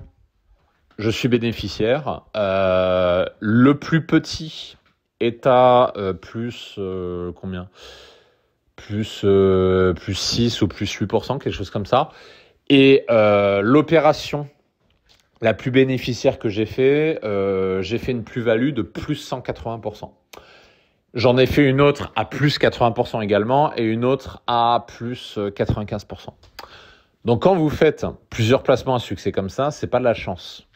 je suis bénéficiaire. Le plus petit est à plus combien ? Plus 6 ou plus 8%, quelque chose comme ça. Et l'opération la plus bénéficiaire que j'ai fait une plus-value de plus 180%. J'en ai fait une autre à plus 80% également et une autre à plus 95%. Donc quand vous faites plusieurs placements à succès comme ça, c'est pas de la chance.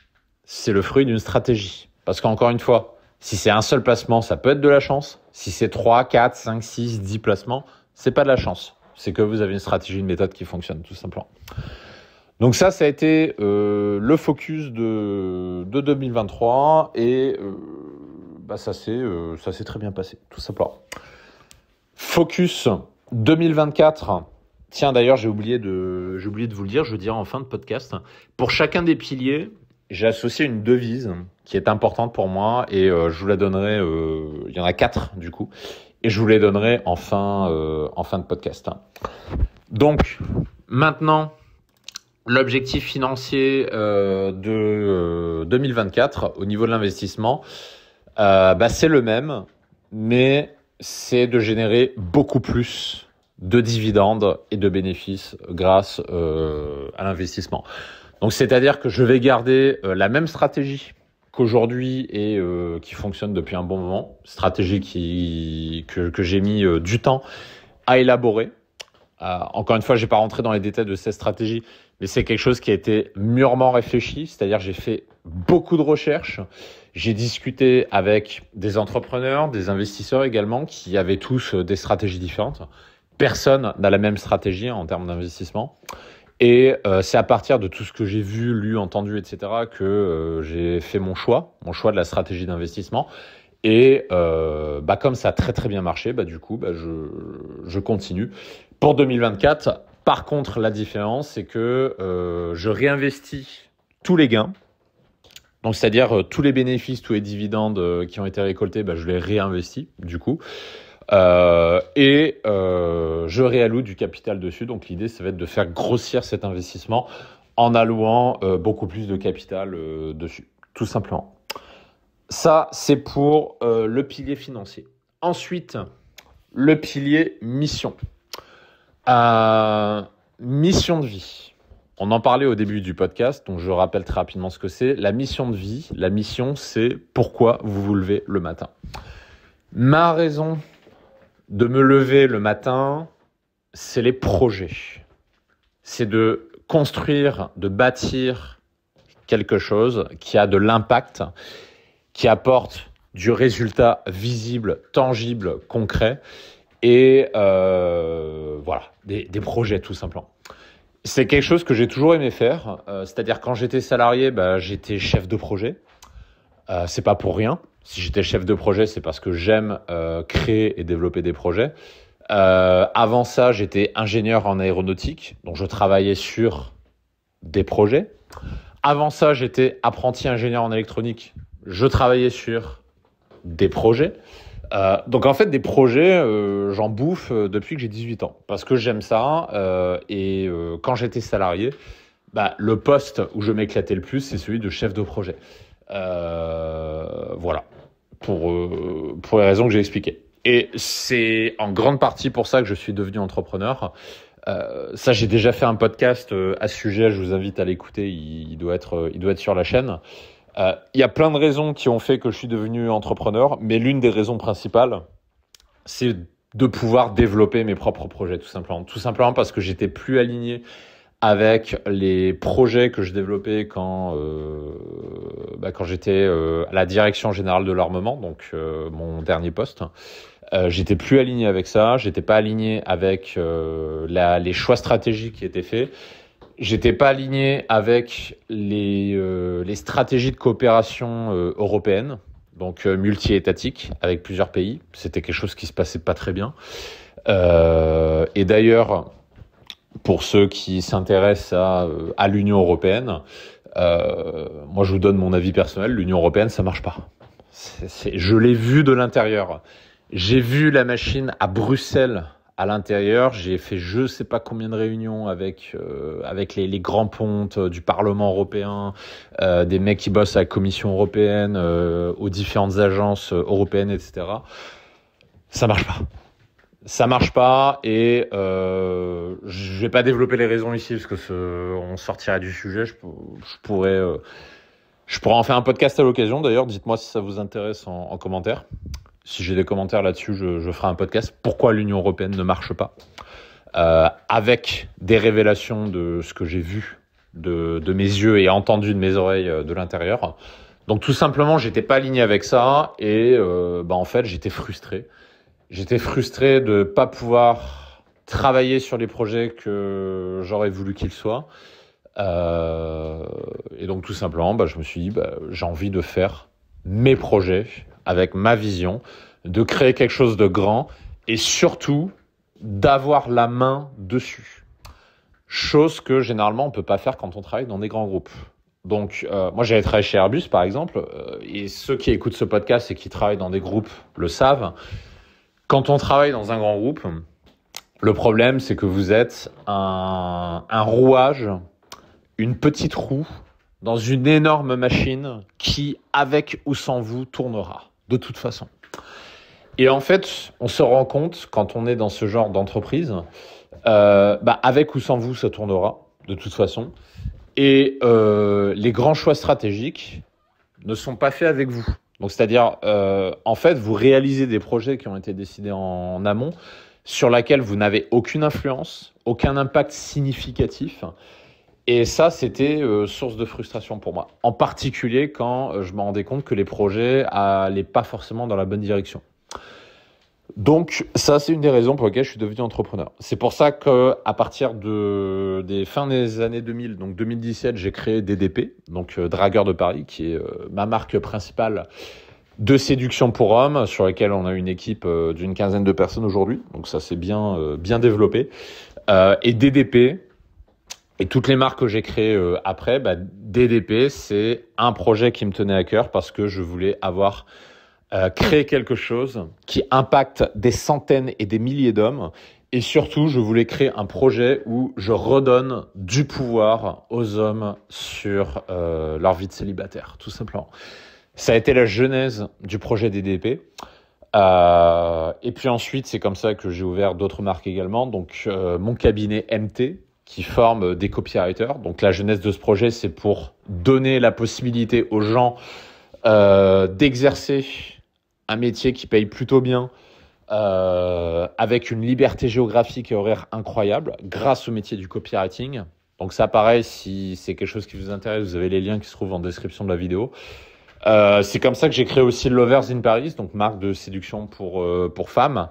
C'est le fruit d'une stratégie. Parce qu'encore une fois, si c'est un seul placement, ça peut être de la chance. Si c'est 3, 4, 5, 6, 10 placements, c'est pas de la chance. C'est que vous avez une stratégie, une méthode qui fonctionne, tout simplement. Donc ça a été le focus de 2023 et ça s'est très bien passé, tout simplement. Focus 2024. Tiens, d'ailleurs, j'ai oublié de vous le dire, je le dirai en fin de podcast. Pour chacun des piliers, j'ai associé une devise qui est importante pour moi et je vous la donnerai, il y en a 4 du coup, et je vous les donnerai en fin de podcast. Donc, maintenant, l'objectif financier de 2024 au niveau de l'investissement, c'est le même, mais c'est de générer beaucoup plus de dividendes et de bénéfices grâce à l'investissement. Donc, c'est-à-dire que je vais garder la même stratégie qu'aujourd'hui et qui fonctionne depuis un bon moment, stratégie que j'ai mis du temps à élaborer. Encore une fois, je n'ai pas rentré dans les détails de cette stratégie, mais c'est quelque chose qui a été mûrement réfléchi, c'est-à-dire j'ai fait beaucoup de recherches, j'ai discuté avec des entrepreneurs, des investisseurs également, qui avaient tous des stratégies différentes. Personne n'a la même stratégie en termes d'investissement. Et c'est à partir de tout ce que j'ai vu, lu, entendu, etc., que j'ai fait mon choix de la stratégie d'investissement. Et comme ça a très très bien marché, du coup, je continue. Pour 2024, par contre, la différence, c'est que je réinvestis tous les gains. Donc, c'est-à-dire tous les bénéfices, tous les dividendes qui ont été récoltés, je les réinvestis, du coup. Je réalloue du capital dessus. Donc, l'idée, ça va être de faire grossir cet investissement en allouant beaucoup plus de capital dessus, tout simplement. Ça, c'est pour le pilier financier. Ensuite, le pilier mission. Mission de vie. On en parlait au début du podcast, donc je rappelle très rapidement ce que c'est. La mission de vie, la mission, c'est pourquoi vous vous levez le matin. Ma raison de me lever le matin, c'est les projets. C'est de construire, de bâtir quelque chose qui a de l'impact, qui apporte du résultat visible, tangible, concret, et des projets tout simplement. C'est quelque chose que j'ai toujours aimé faire, c'est-à-dire quand j'étais salarié, j'étais chef de projet. C'est pas pour rien. Si j'étais chef de projet, c'est parce que j'aime créer et développer des projets. Avant ça, j'étais ingénieur en aéronautique, donc je travaillais sur des projets. Avant ça, j'étais apprenti ingénieur en électronique. Je travaillais sur des projets. Donc en fait, des projets, j'en bouffe depuis que j'ai 18 ans. Parce que j'aime ça. Quand j'étais salarié, le poste où je m'éclatais le plus, c'est celui de chef de projet. Voilà. Pour les raisons que j'ai expliquées. Et c'est en grande partie pour ça que je suis devenu entrepreneur. Ça, j'ai déjà fait un podcast à ce sujet. Je vous invite à l'écouter. Il doit être sur la chaîne. Il y a plein de raisons qui ont fait que je suis devenu entrepreneur, mais l'une des raisons principales, c'est de pouvoir développer mes propres projets, tout simplement. Tout simplement parce que j'étais plus aligné avec les projets que je développais quand j'étais à la direction générale de l'armement, donc mon dernier poste. J'étais plus aligné avec ça, j'étais pas aligné avec les choix stratégiques qui étaient faits. J'étais pas aligné avec les stratégies de coopération européennes, donc multi-étatiques, avec plusieurs pays. C'était quelque chose qui se passait pas très bien. Et d'ailleurs, pour ceux qui s'intéressent à l'Union européenne, moi je vous donne mon avis personnel, l'Union européenne, ça marche pas. Je l'ai vu de l'intérieur. J'ai vu la machine à Bruxelles À l'intérieur, j'ai fait je sais pas combien de réunions avec les grands pontes du Parlement européen, des mecs qui bossent à la Commission européenne, aux différentes agences européennes, etc. Ça marche pas. Ça marche pas et je vais pas développer les raisons ici parce que on sortirait du sujet. Je pourrais en faire un podcast à l'occasion. D'ailleurs, dites-moi si ça vous intéresse en commentaire. Si j'ai des commentaires là-dessus, je ferai un podcast. Pourquoi l'Union européenne ne marche pas avec des révélations de ce que j'ai vu de mes yeux et entendu de mes oreilles de l'intérieur. Donc tout simplement, j'étais pas aligné avec ça et en fait, j'étais frustré. J'étais frustré de pas pouvoir travailler sur les projets que j'aurais voulu qu'ils soient. Et donc tout simplement, je me suis dit, j'ai envie de faire mes projets avec ma vision, de créer quelque chose de grand et surtout d'avoir la main dessus. Chose que généralement on peut pas faire quand on travaille dans des grands groupes. Donc moi j'avais travaillé chez Airbus par exemple, et ceux qui écoutent ce podcast et qui travaillent dans des groupes le savent. Quand on travaille dans un grand groupe, le problème c'est que vous êtes un rouage, une petite roue dans une énorme machine qui, avec ou sans vous, tournera de toute façon. Et en fait, on se rend compte quand on est dans ce genre d'entreprise, avec ou sans vous, ça tournera de toute façon. Et les grands choix stratégiques ne sont pas faits avec vous. Donc, c'est-à-dire, en fait, vous réalisez des projets qui ont été décidés en amont, sur lesquels vous n'avez aucune influence, aucun impact significatif. Et ça, c'était source de frustration pour moi. En particulier quand je me rendais compte que les projets allaient pas forcément dans la bonne direction. Donc ça, c'est une des raisons pour lesquelles je suis devenu entrepreneur. C'est pour ça qu'à partir des fins des années 2000, donc 2017, j'ai créé DDP, donc Dragueur de Paris, qui est ma marque principale de séduction pour hommes, sur laquelle on a une équipe d'une quinzaine de personnes aujourd'hui. Donc ça, c'est bien développé. Et DDP, et toutes les marques que j'ai créées après, DDP, c'est un projet qui me tenait à cœur parce que je voulais avoir créé quelque chose qui impacte des centaines et des milliers d'hommes. Et surtout, je voulais créer un projet où je redonne du pouvoir aux hommes sur leur vie de célibataire, tout simplement. Ça a été la genèse du projet DDP. Et puis ensuite, c'est comme ça que j'ai ouvert d'autres marques également. Donc, mon cabinet MT, qui forme des copywriters. Donc la genèse de ce projet, c'est pour donner la possibilité aux gens d'exercer un métier qui paye plutôt bien, avec une liberté géographique et horaire incroyable, grâce au métier du copywriting. Donc ça, pareil, si c'est quelque chose qui vous intéresse, vous avez les liens qui se trouvent en description de la vidéo. C'est comme ça que j'ai créé aussi Lovers in Paris, donc marque de séduction pour femmes.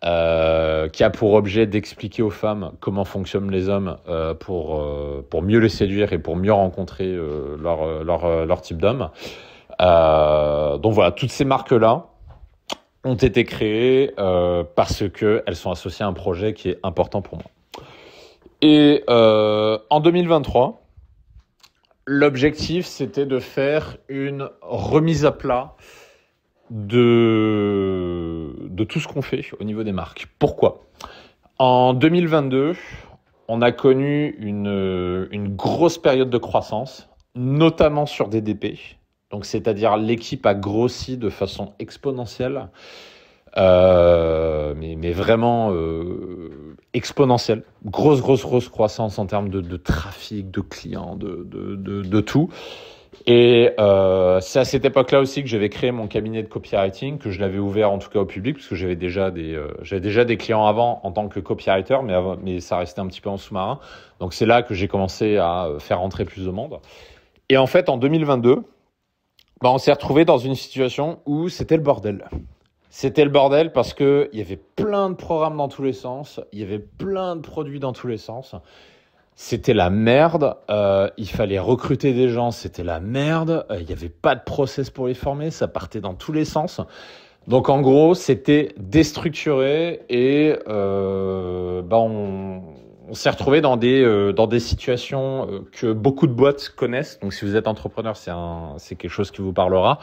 Qui a pour objet d'expliquer aux femmes comment fonctionnent les hommes pour mieux les séduire et pour mieux rencontrer leur type d'homme. Donc voilà, toutes ces marques-là ont été créées parce qu'elles sont associées à un projet qui est important pour moi. Et en 2023, l'objectif, c'était de faire une remise à plat de tout ce qu'on fait au niveau des marques. Pourquoi ? En 2022, on a connu une grosse période de croissance, notamment sur DDP. Donc, c'est-à-dire l'équipe a grossi de façon exponentielle, mais vraiment exponentielle. Grosse croissance en termes de trafic, de clients, de tout. Et c'est à cette époque-là aussi que j'avais créé mon cabinet de copywriting, que je l'avais ouvert en tout cas au public, parce que j'avais déjà des clients avant en tant que copywriter, mais ça restait un petit peu en sous-marin. Donc c'est là que j'ai commencé à faire rentrer plus de monde. Et en fait, en 2022, on s'est retrouvé dans une situation où c'était le bordel. C'était le bordel parce que il y avait plein de programmes dans tous les sens, il y avait plein de produits dans tous les sens. C'était la merde, il fallait recruter des gens, c'était la merde, il n'y avait pas de process pour les former, ça partait dans tous les sens. Donc en gros, c'était déstructuré et on s'est retrouvé dans des situations que beaucoup de boîtes connaissent. Donc si vous êtes entrepreneur, c'est quelque chose qui vous parlera.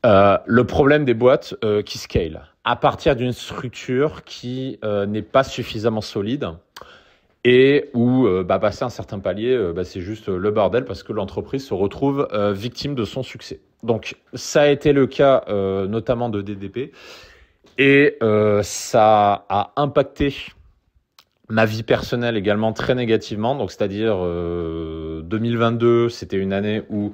Le problème des boîtes qui scale. à partir d'une structure qui n'est pas suffisamment solide et où passer un certain palier, c'est juste le bordel parce que l'entreprise se retrouve victime de son succès. Donc ça a été le cas notamment de DDP et ça a impacté ma vie personnelle également très négativement. Donc c'est-à-dire 2022, c'était une année où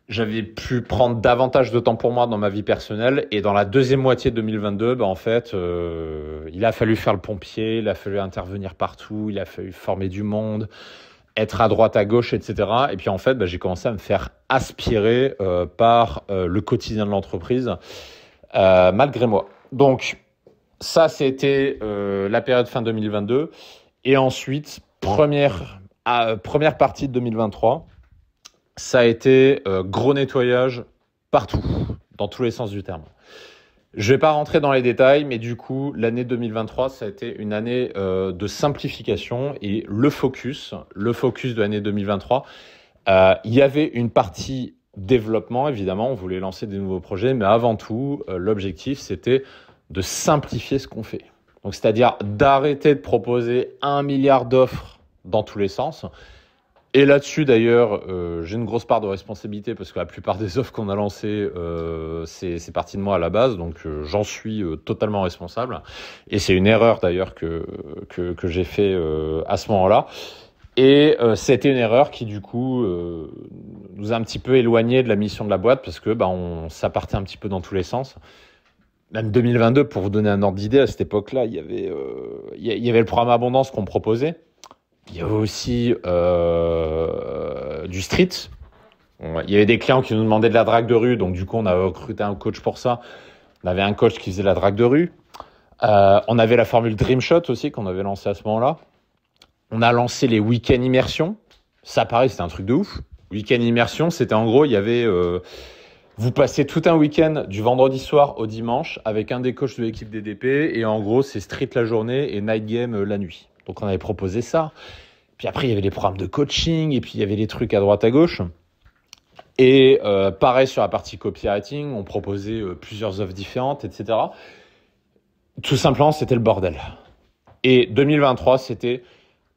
j'avais pu prendre davantage de temps pour moi dans ma vie personnelle. Et dans la deuxième moitié de 2022, en fait, il a fallu faire le pompier, il a fallu intervenir partout, il a fallu former du monde, être à droite, à gauche, etc. Et puis en fait, j'ai commencé à me faire aspirer par le quotidien de l'entreprise, malgré moi. Donc ça, c'était la période fin 2022. Et ensuite, première partie de 2023, ça a été gros nettoyage partout, dans tous les sens du terme. Je ne vais pas rentrer dans les détails, mais du coup, l'année 2023, ça a été une année de simplification et le focus de l'année 2023. Il y avait une partie développement, évidemment, on voulait lancer des nouveaux projets, mais avant tout, l'objectif, c'était de simplifier ce qu'on fait. Donc, c'est-à-dire d'arrêter de proposer 1 milliard d'offres dans tous les sens. Et là-dessus, d'ailleurs, j'ai une grosse part de responsabilité parce que la plupart des offres qu'on a lancées, c'est parti de moi à la base. Donc, j'en suis totalement responsable. Et c'est une erreur, d'ailleurs, que j'ai fait à ce moment-là. Et c'était une erreur qui, du coup, nous a un petit peu éloigné de la mission de la boîte parce que ça partait un petit peu dans tous les sens. Même 2022, pour vous donner un ordre d'idée, à cette époque-là, il y avait le programme Abondance qu'on proposait. Il y avait aussi du street. Il y avait des clients qui nous demandaient de la drague de rue, donc du coup, on a recruté un coach pour ça. On avait un coach qui faisait de la drague de rue. On avait la formule Dream Shot aussi qu'on avait lancée à ce moment-là. On a lancé les week-ends immersion. Ça, pareil, c'était un truc de ouf. Week-end immersion, c'était en gros, il y avait... vous passez tout un week-end du vendredi soir au dimanche avec un des coachs de l'équipe DDP et en gros, c'est street la journée et night game la nuit. Donc, on avait proposé ça. Puis après, il y avait les programmes de coaching et puis il y avait les trucs à droite, à gauche. Et pareil sur la partie copywriting, on proposait plusieurs offres différentes, etc. Tout simplement, c'était le bordel. Et 2023, c'était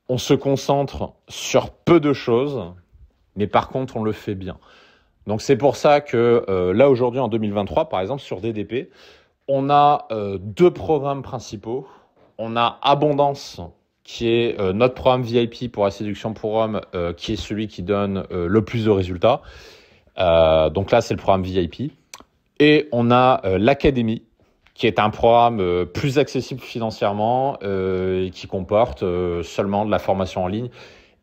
on se concentre sur peu de choses, mais par contre, on le fait bien. Donc, c'est pour ça que là, aujourd'hui, en 2023, par exemple, sur DDP, on a 2 programmes principaux. On a Abondance, qui est notre programme VIP pour la séduction pour hommes, qui est celui qui donne le plus de résultats. Donc là, c'est le programme VIP. Et on a l'Académie, qui est un programme plus accessible financièrement et qui comporte seulement de la formation en ligne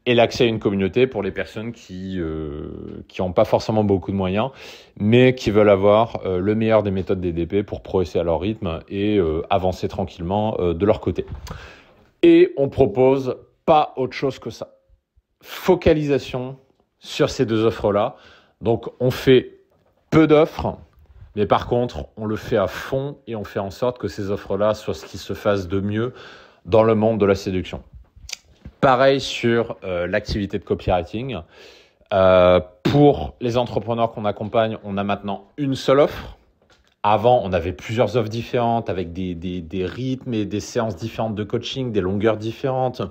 et l'accès à une communauté pour les personnes qui n'ont pas forcément beaucoup de moyens, mais qui veulent avoir le meilleur des méthodes DDP pour progresser à leur rythme et avancer tranquillement de leur côté. Et on propose pas autre chose que ça. Focalisation sur ces 2 offres-là. Donc, on fait peu d'offres, mais par contre, on le fait à fond et on fait en sorte que ces offres-là soient ce qui se fasse de mieux dans le monde de la séduction. Pareil sur l'activité de copywriting. Pour les entrepreneurs qu'on accompagne, on a maintenant une seule offre. Avant, on avait plusieurs offres différentes avec des rythmes et des séances différentes de coaching, des longueurs différentes,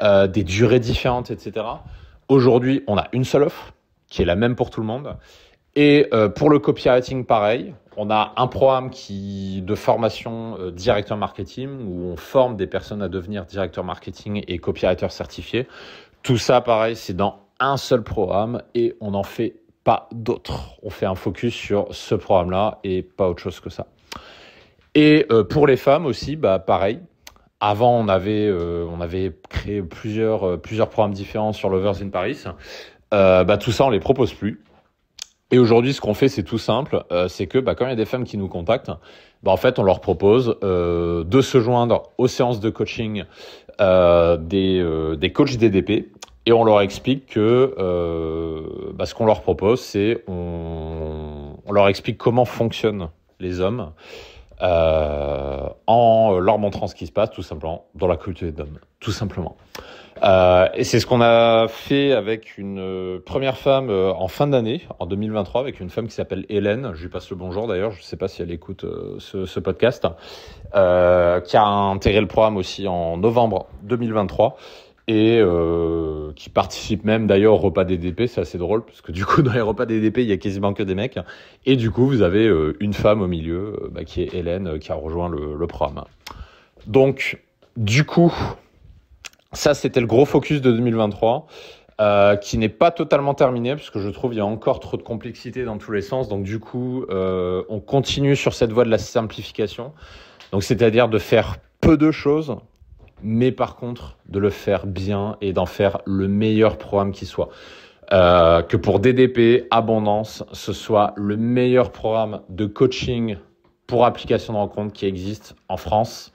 des durées différentes, etc. Aujourd'hui, on a une seule offre qui est la même pour tout le monde. Et pour le copywriting, pareil, on a un programme de formation directeur marketing où on forme des personnes à devenir directeur marketing et copywriter certifié. Tout ça, pareil, c'est dans un seul programme et on n'en fait pas d'autres. On fait un focus sur ce programme-là et pas autre chose que ça. Et pour les femmes aussi, pareil. Avant, on avait créé plusieurs programmes différents sur Lovers in Paris. Tout ça, on les propose plus. Et aujourd'hui, ce qu'on fait, c'est tout simple. C'est que quand il y a des femmes qui nous contactent, en fait, on leur propose de se joindre aux séances de coaching des coachs DDP. Et on leur explique que ce qu'on leur propose, c'est on leur explique comment fonctionnent les hommes, en leur montrant ce qui se passe, tout simplement, dans la culture des DOM, tout simplement. Et c'est ce qu'on a fait avec une première femme en fin d'année, en 2023, avec une femme qui s'appelle Hélène. Je lui passe le bonjour d'ailleurs, je ne sais pas si elle écoute ce podcast, qui a intégré le programme aussi en novembre 2023 et qui participe même d'ailleurs au repas DDP. C'est assez drôle parce que du coup dans les repas DDP il y a quasiment que des mecs et du coup vous avez une femme au milieu qui est Hélène qui a rejoint le programme. Donc du coup ça, c'était le gros focus de 2023, qui n'est pas totalement terminé, parce que je trouve qu'il y a encore trop de complexité dans tous les sens. Donc du coup, on continue sur cette voie de la simplification. Donc c'est-à-dire de faire peu de choses, mais par contre, de le faire bien et d'en faire le meilleur programme qui soit. Que pour DDP, Abondance, ce soit le meilleur programme de coaching pour application de rencontre qui existe en France.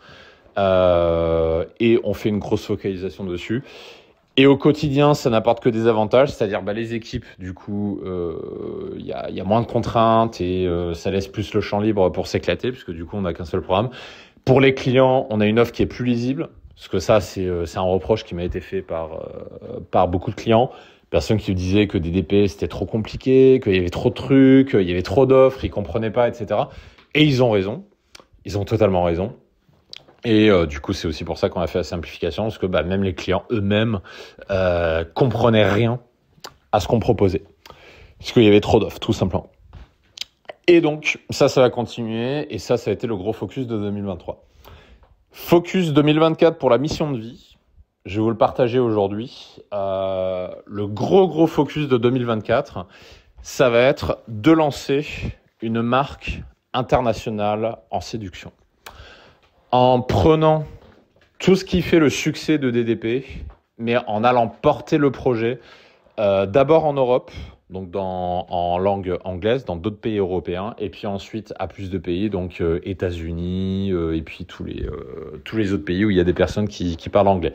Et on fait une grosse focalisation dessus. Et au quotidien, ça n'apporte que des avantages, c'est-à-dire les équipes, du coup, il y a moins de contraintes et ça laisse plus le champ libre pour s'éclater, puisque du coup, on n'a qu'un seul programme. Pour les clients, on a une offre qui est plus lisible, parce que ça, c'est un reproche qui m'a été fait par beaucoup de clients. Personnes qui me disaient que DDP, c'était trop compliqué, qu'il y avait trop de trucs, il y avait trop d'offres, ils comprenaient pas, etc. Et ils ont raison. Ils ont totalement raison. Et du coup, c'est aussi pour ça qu'on a fait la simplification, parce que même les clients eux-mêmes comprenaient rien à ce qu'on proposait. Parce qu'il y avait trop d'offres, tout simplement. Et donc, ça va continuer, et ça a été le gros focus de 2023. Focus 2024 pour la mission de vie. Je vais vous le partager aujourd'hui. Le gros focus de 2024, ça va être de lancer une marque internationale en séduction. En prenant tout ce qui fait le succès de DDP, mais en allant porter le projet d'abord en Europe, donc en langue anglaise, dans d'autres pays européens, et puis ensuite à plus de pays, donc États-Unis, et puis tous les autres pays où il y a des personnes qui parlent anglais.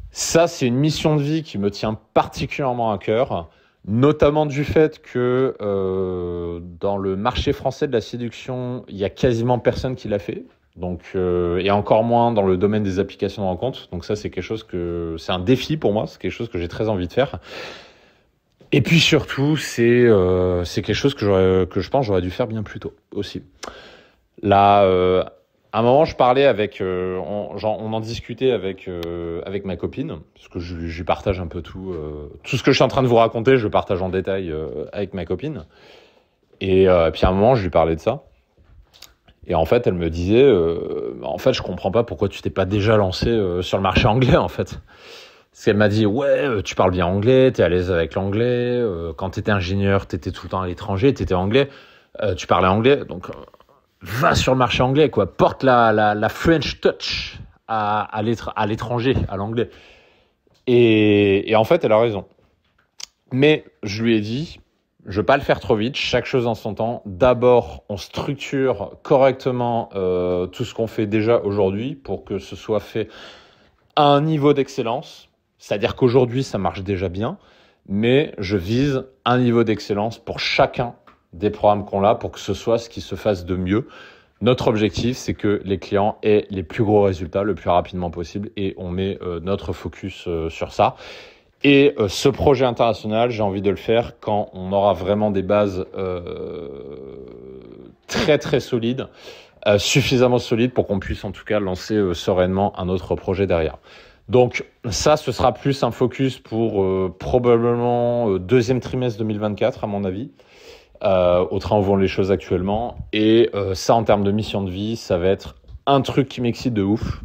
Ça, c'est une mission de vie qui me tient particulièrement à cœur, notamment du fait que dans le marché français de la séduction, il y a quasiment personne qui l'a fait. Donc, et encore moins dans le domaine des applications de rencontre. Donc ça, c'est c'est un défi pour moi. C'est quelque chose que j'ai très envie de faire. Et puis surtout, c'est quelque chose que je pense j'aurais dû faire bien plus tôt aussi. Là, à un moment, je parlais avec, on en discutait avec ma copine, parce que je lui partage un peu tout ce que je suis en train de vous raconter, je le partage en détail avec ma copine. Et puis à un moment, je lui parlais de ça. Et en fait, elle me disait, en fait, je comprends pas pourquoi tu t'es pas déjà lancé sur le marché anglais, en fait. Parce qu'elle m'a dit, ouais, tu parles bien anglais, t'es à l'aise avec l'anglais, quand t'étais ingénieur, t'étais tout le temps à l'étranger, t'étais anglais, tu parlais anglais, donc va sur le marché anglais, quoi. Porte la French touch à l'étranger, à l'anglais. Et en fait, elle a raison. Mais je lui ai dit, je ne veux pas le faire trop vite, chaque chose en son temps. D'abord, on structure correctement tout ce qu'on fait déjà aujourd'hui pour que ce soit fait à un niveau d'excellence. C'est-à-dire qu'aujourd'hui, ça marche déjà bien, mais je vise un niveau d'excellence pour chacun des programmes qu'on a pour que ce soit ce qui se fasse de mieux. Notre objectif, c'est que les clients aient les plus gros résultats le plus rapidement possible et on met notre focus sur ça. Et ce projet international, j'ai envie de le faire quand on aura vraiment des bases très très solides, suffisamment solides pour qu'on puisse en tout cas lancer sereinement un autre projet derrière. Donc ça, ce sera plus un focus pour probablement deuxième trimestre 2024 à mon avis, au train où vont les choses actuellement. Et ça, en termes de mission de vie, ça va être un truc qui m'excite de ouf,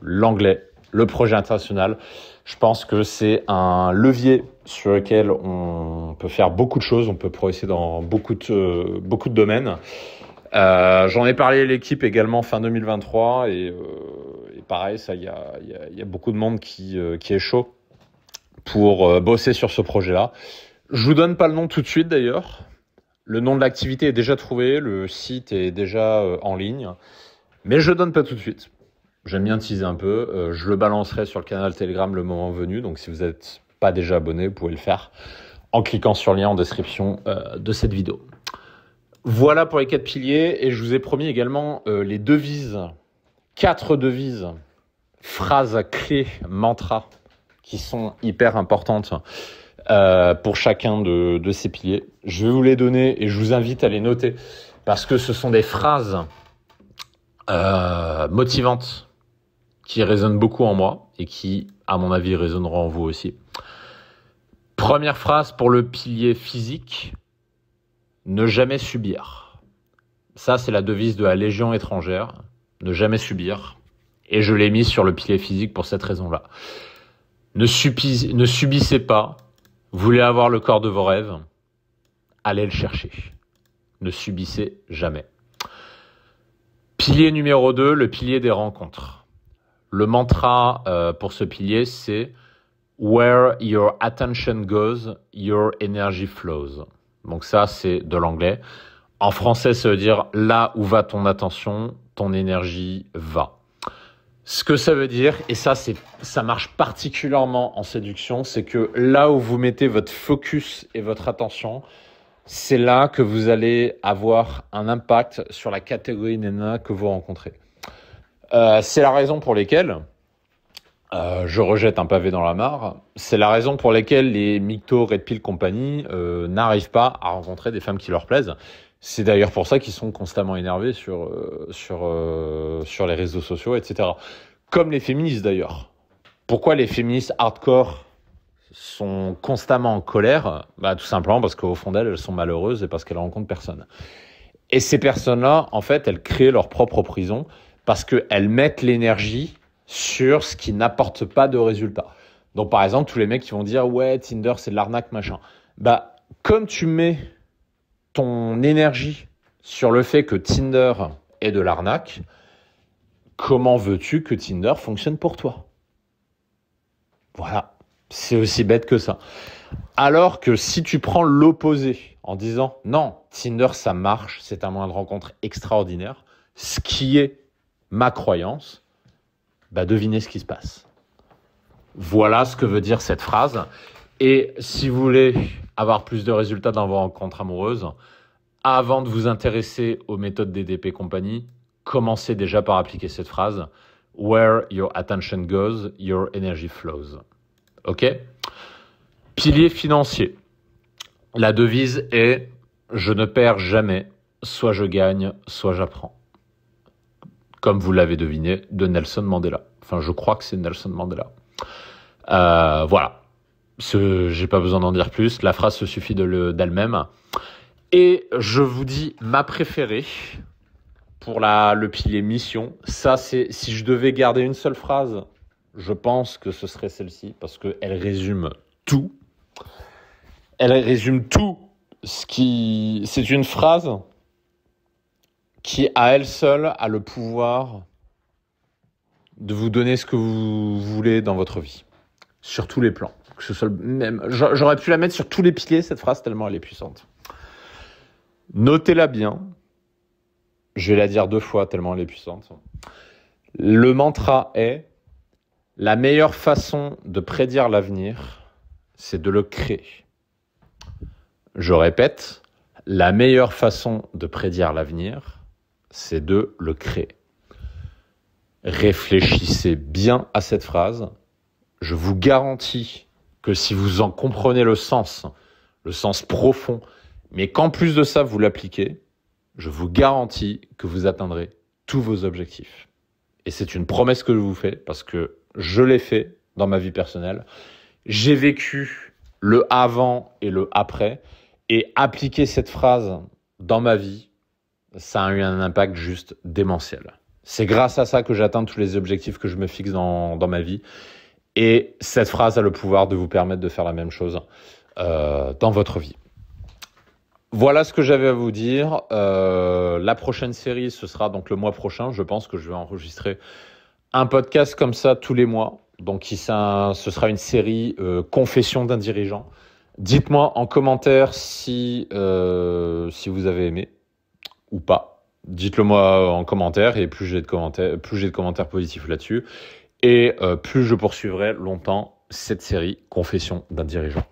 l'anglais, le projet international. Je pense que c'est un levier sur lequel on peut faire beaucoup de choses, on peut progresser dans beaucoup de domaines. J'en ai parlé à l'équipe également fin 2023 et pareil, ça, il y a beaucoup de monde qui est chaud pour bosser sur ce projet-là. Je vous donne pas le nom tout de suite d'ailleurs. Le nom de l'activité est déjà trouvé, le site est déjà en ligne, mais je donne pas tout de suite. J'aime bien teaser un peu. Je le balancerai sur le canal Telegram le moment venu. Donc, si vous n'êtes pas déjà abonné, vous pouvez le faire en cliquant sur le lien en description de cette vidéo. Voilà pour les 4 piliers, et je vous ai promis également les devises, 4 devises, phrases clés, mantras, qui sont hyper importantes pour chacun de ces piliers. Je vais vous les donner et je vous invite à les noter parce que ce sont des phrases motivantes qui résonnent beaucoup en moi et qui, à mon avis, résonneront en vous aussi. Première phrase pour le pilier physique, ne jamais subir. Ça, c'est la devise de la Légion étrangère, ne jamais subir. Et je l'ai mis sur le pilier physique pour cette raison-là. Ne subissez pas. Vous voulez avoir le corps de vos rêves, allez le chercher. Ne subissez jamais. Pilier numéro 2, le pilier des rencontres. Le mantra pour ce pilier, c'est « Where your attention goes, your energy flows ». Donc ça, c'est de l'anglais. En français, ça veut dire « Là où va ton attention, ton énergie va ». Ce que ça veut dire, et ça marche particulièrement en séduction, c'est que là où vous mettez votre focus et votre attention, c'est là que vous allez avoir un impact sur la catégorie nana que vous rencontrez. C'est la raison pour laquelle, je rejette un pavé dans la mare, c'est la raison pour laquelle les mythos Red Pill Company n'arrivent pas à rencontrer des femmes qui leur plaisent. C'est d'ailleurs pour ça qu'ils sont constamment énervés sur les réseaux sociaux, etc. Comme les féministes d'ailleurs. Pourquoi les féministes hardcore sont constamment en colère ? Tout simplement parce qu'au fond d'elles, elles sont malheureuses et parce qu'elles rencontrent personne. Et ces personnes-là, en fait, elles créent leur propre prison parce qu'elles mettent l'énergie sur ce qui n'apporte pas de résultat. Donc par exemple, tous les mecs qui vont dire « Ouais, Tinder, c'est de l'arnaque, machin ». Comme tu mets ton énergie sur le fait que Tinder est de l'arnaque, comment veux-tu que Tinder fonctionne pour toi ? Voilà, c'est aussi bête que ça. Alors que si tu prends l'opposé en disant « Non, Tinder, ça marche, c'est un moyen de rencontre extraordinaire », ce qui est ma croyance, devinez ce qui se passe. Voilà ce que veut dire cette phrase. Et si vous voulez avoir plus de résultats dans vos rencontres amoureuses, avant de vous intéresser aux méthodes DDP Company, commencez déjà par appliquer cette phrase « Where your attention goes, your energy flows ». OK ? Pilier financier. La devise est « Je ne perds jamais, soit je gagne, soit j'apprends ». Comme vous l'avez deviné, de Nelson Mandela. Enfin, je crois que c'est Nelson Mandela. Voilà. J'ai pas besoin d'en dire plus. La phrase se suffit d'elle-même. Et je vous dis ma préférée pour le pilier mission. Ça, c'est si je devais garder une seule phrase, je pense que ce serait celle-ci parce qu'elle résume tout. Elle résume tout. C'est une phrase qui, à elle seule, a le pouvoir de vous donner ce que vous voulez dans votre vie, sur tous les plans. Que ce soit même, j'aurais pu la mettre sur tous les piliers, cette phrase, tellement elle est puissante. Notez-la bien. Je vais la dire 2 fois, tellement elle est puissante. Le mantra est « La meilleure façon de prédire l'avenir, c'est de le créer ». Je répète, la meilleure façon de prédire l'avenir, c'est de le créer. Réfléchissez bien à cette phrase. Je vous garantis que si vous en comprenez le sens profond, mais qu'en plus de ça, vous l'appliquez, je vous garantis que vous atteindrez tous vos objectifs. Et c'est une promesse que je vous fais parce que je l'ai fait dans ma vie personnelle. J'ai vécu le avant et le après et appliquer cette phrase dans ma vie, ça a eu un impact juste démentiel. C'est grâce à ça que j'atteins tous les objectifs que je me fixe dans ma vie. Et cette phrase a le pouvoir de vous permettre de faire la même chose dans votre vie. Voilà ce que j'avais à vous dire. La prochaine série, ce sera donc le mois prochain. Je pense que je vais enregistrer un podcast comme ça tous les mois. Donc ce sera une série Confession d'un dirigeant. Dites-moi en commentaire si vous avez aimé ou pas. Dites-le moi en commentaire et plus j'ai de commentaires positifs là-dessus et plus je poursuivrai longtemps cette série Confession d'un dirigeant.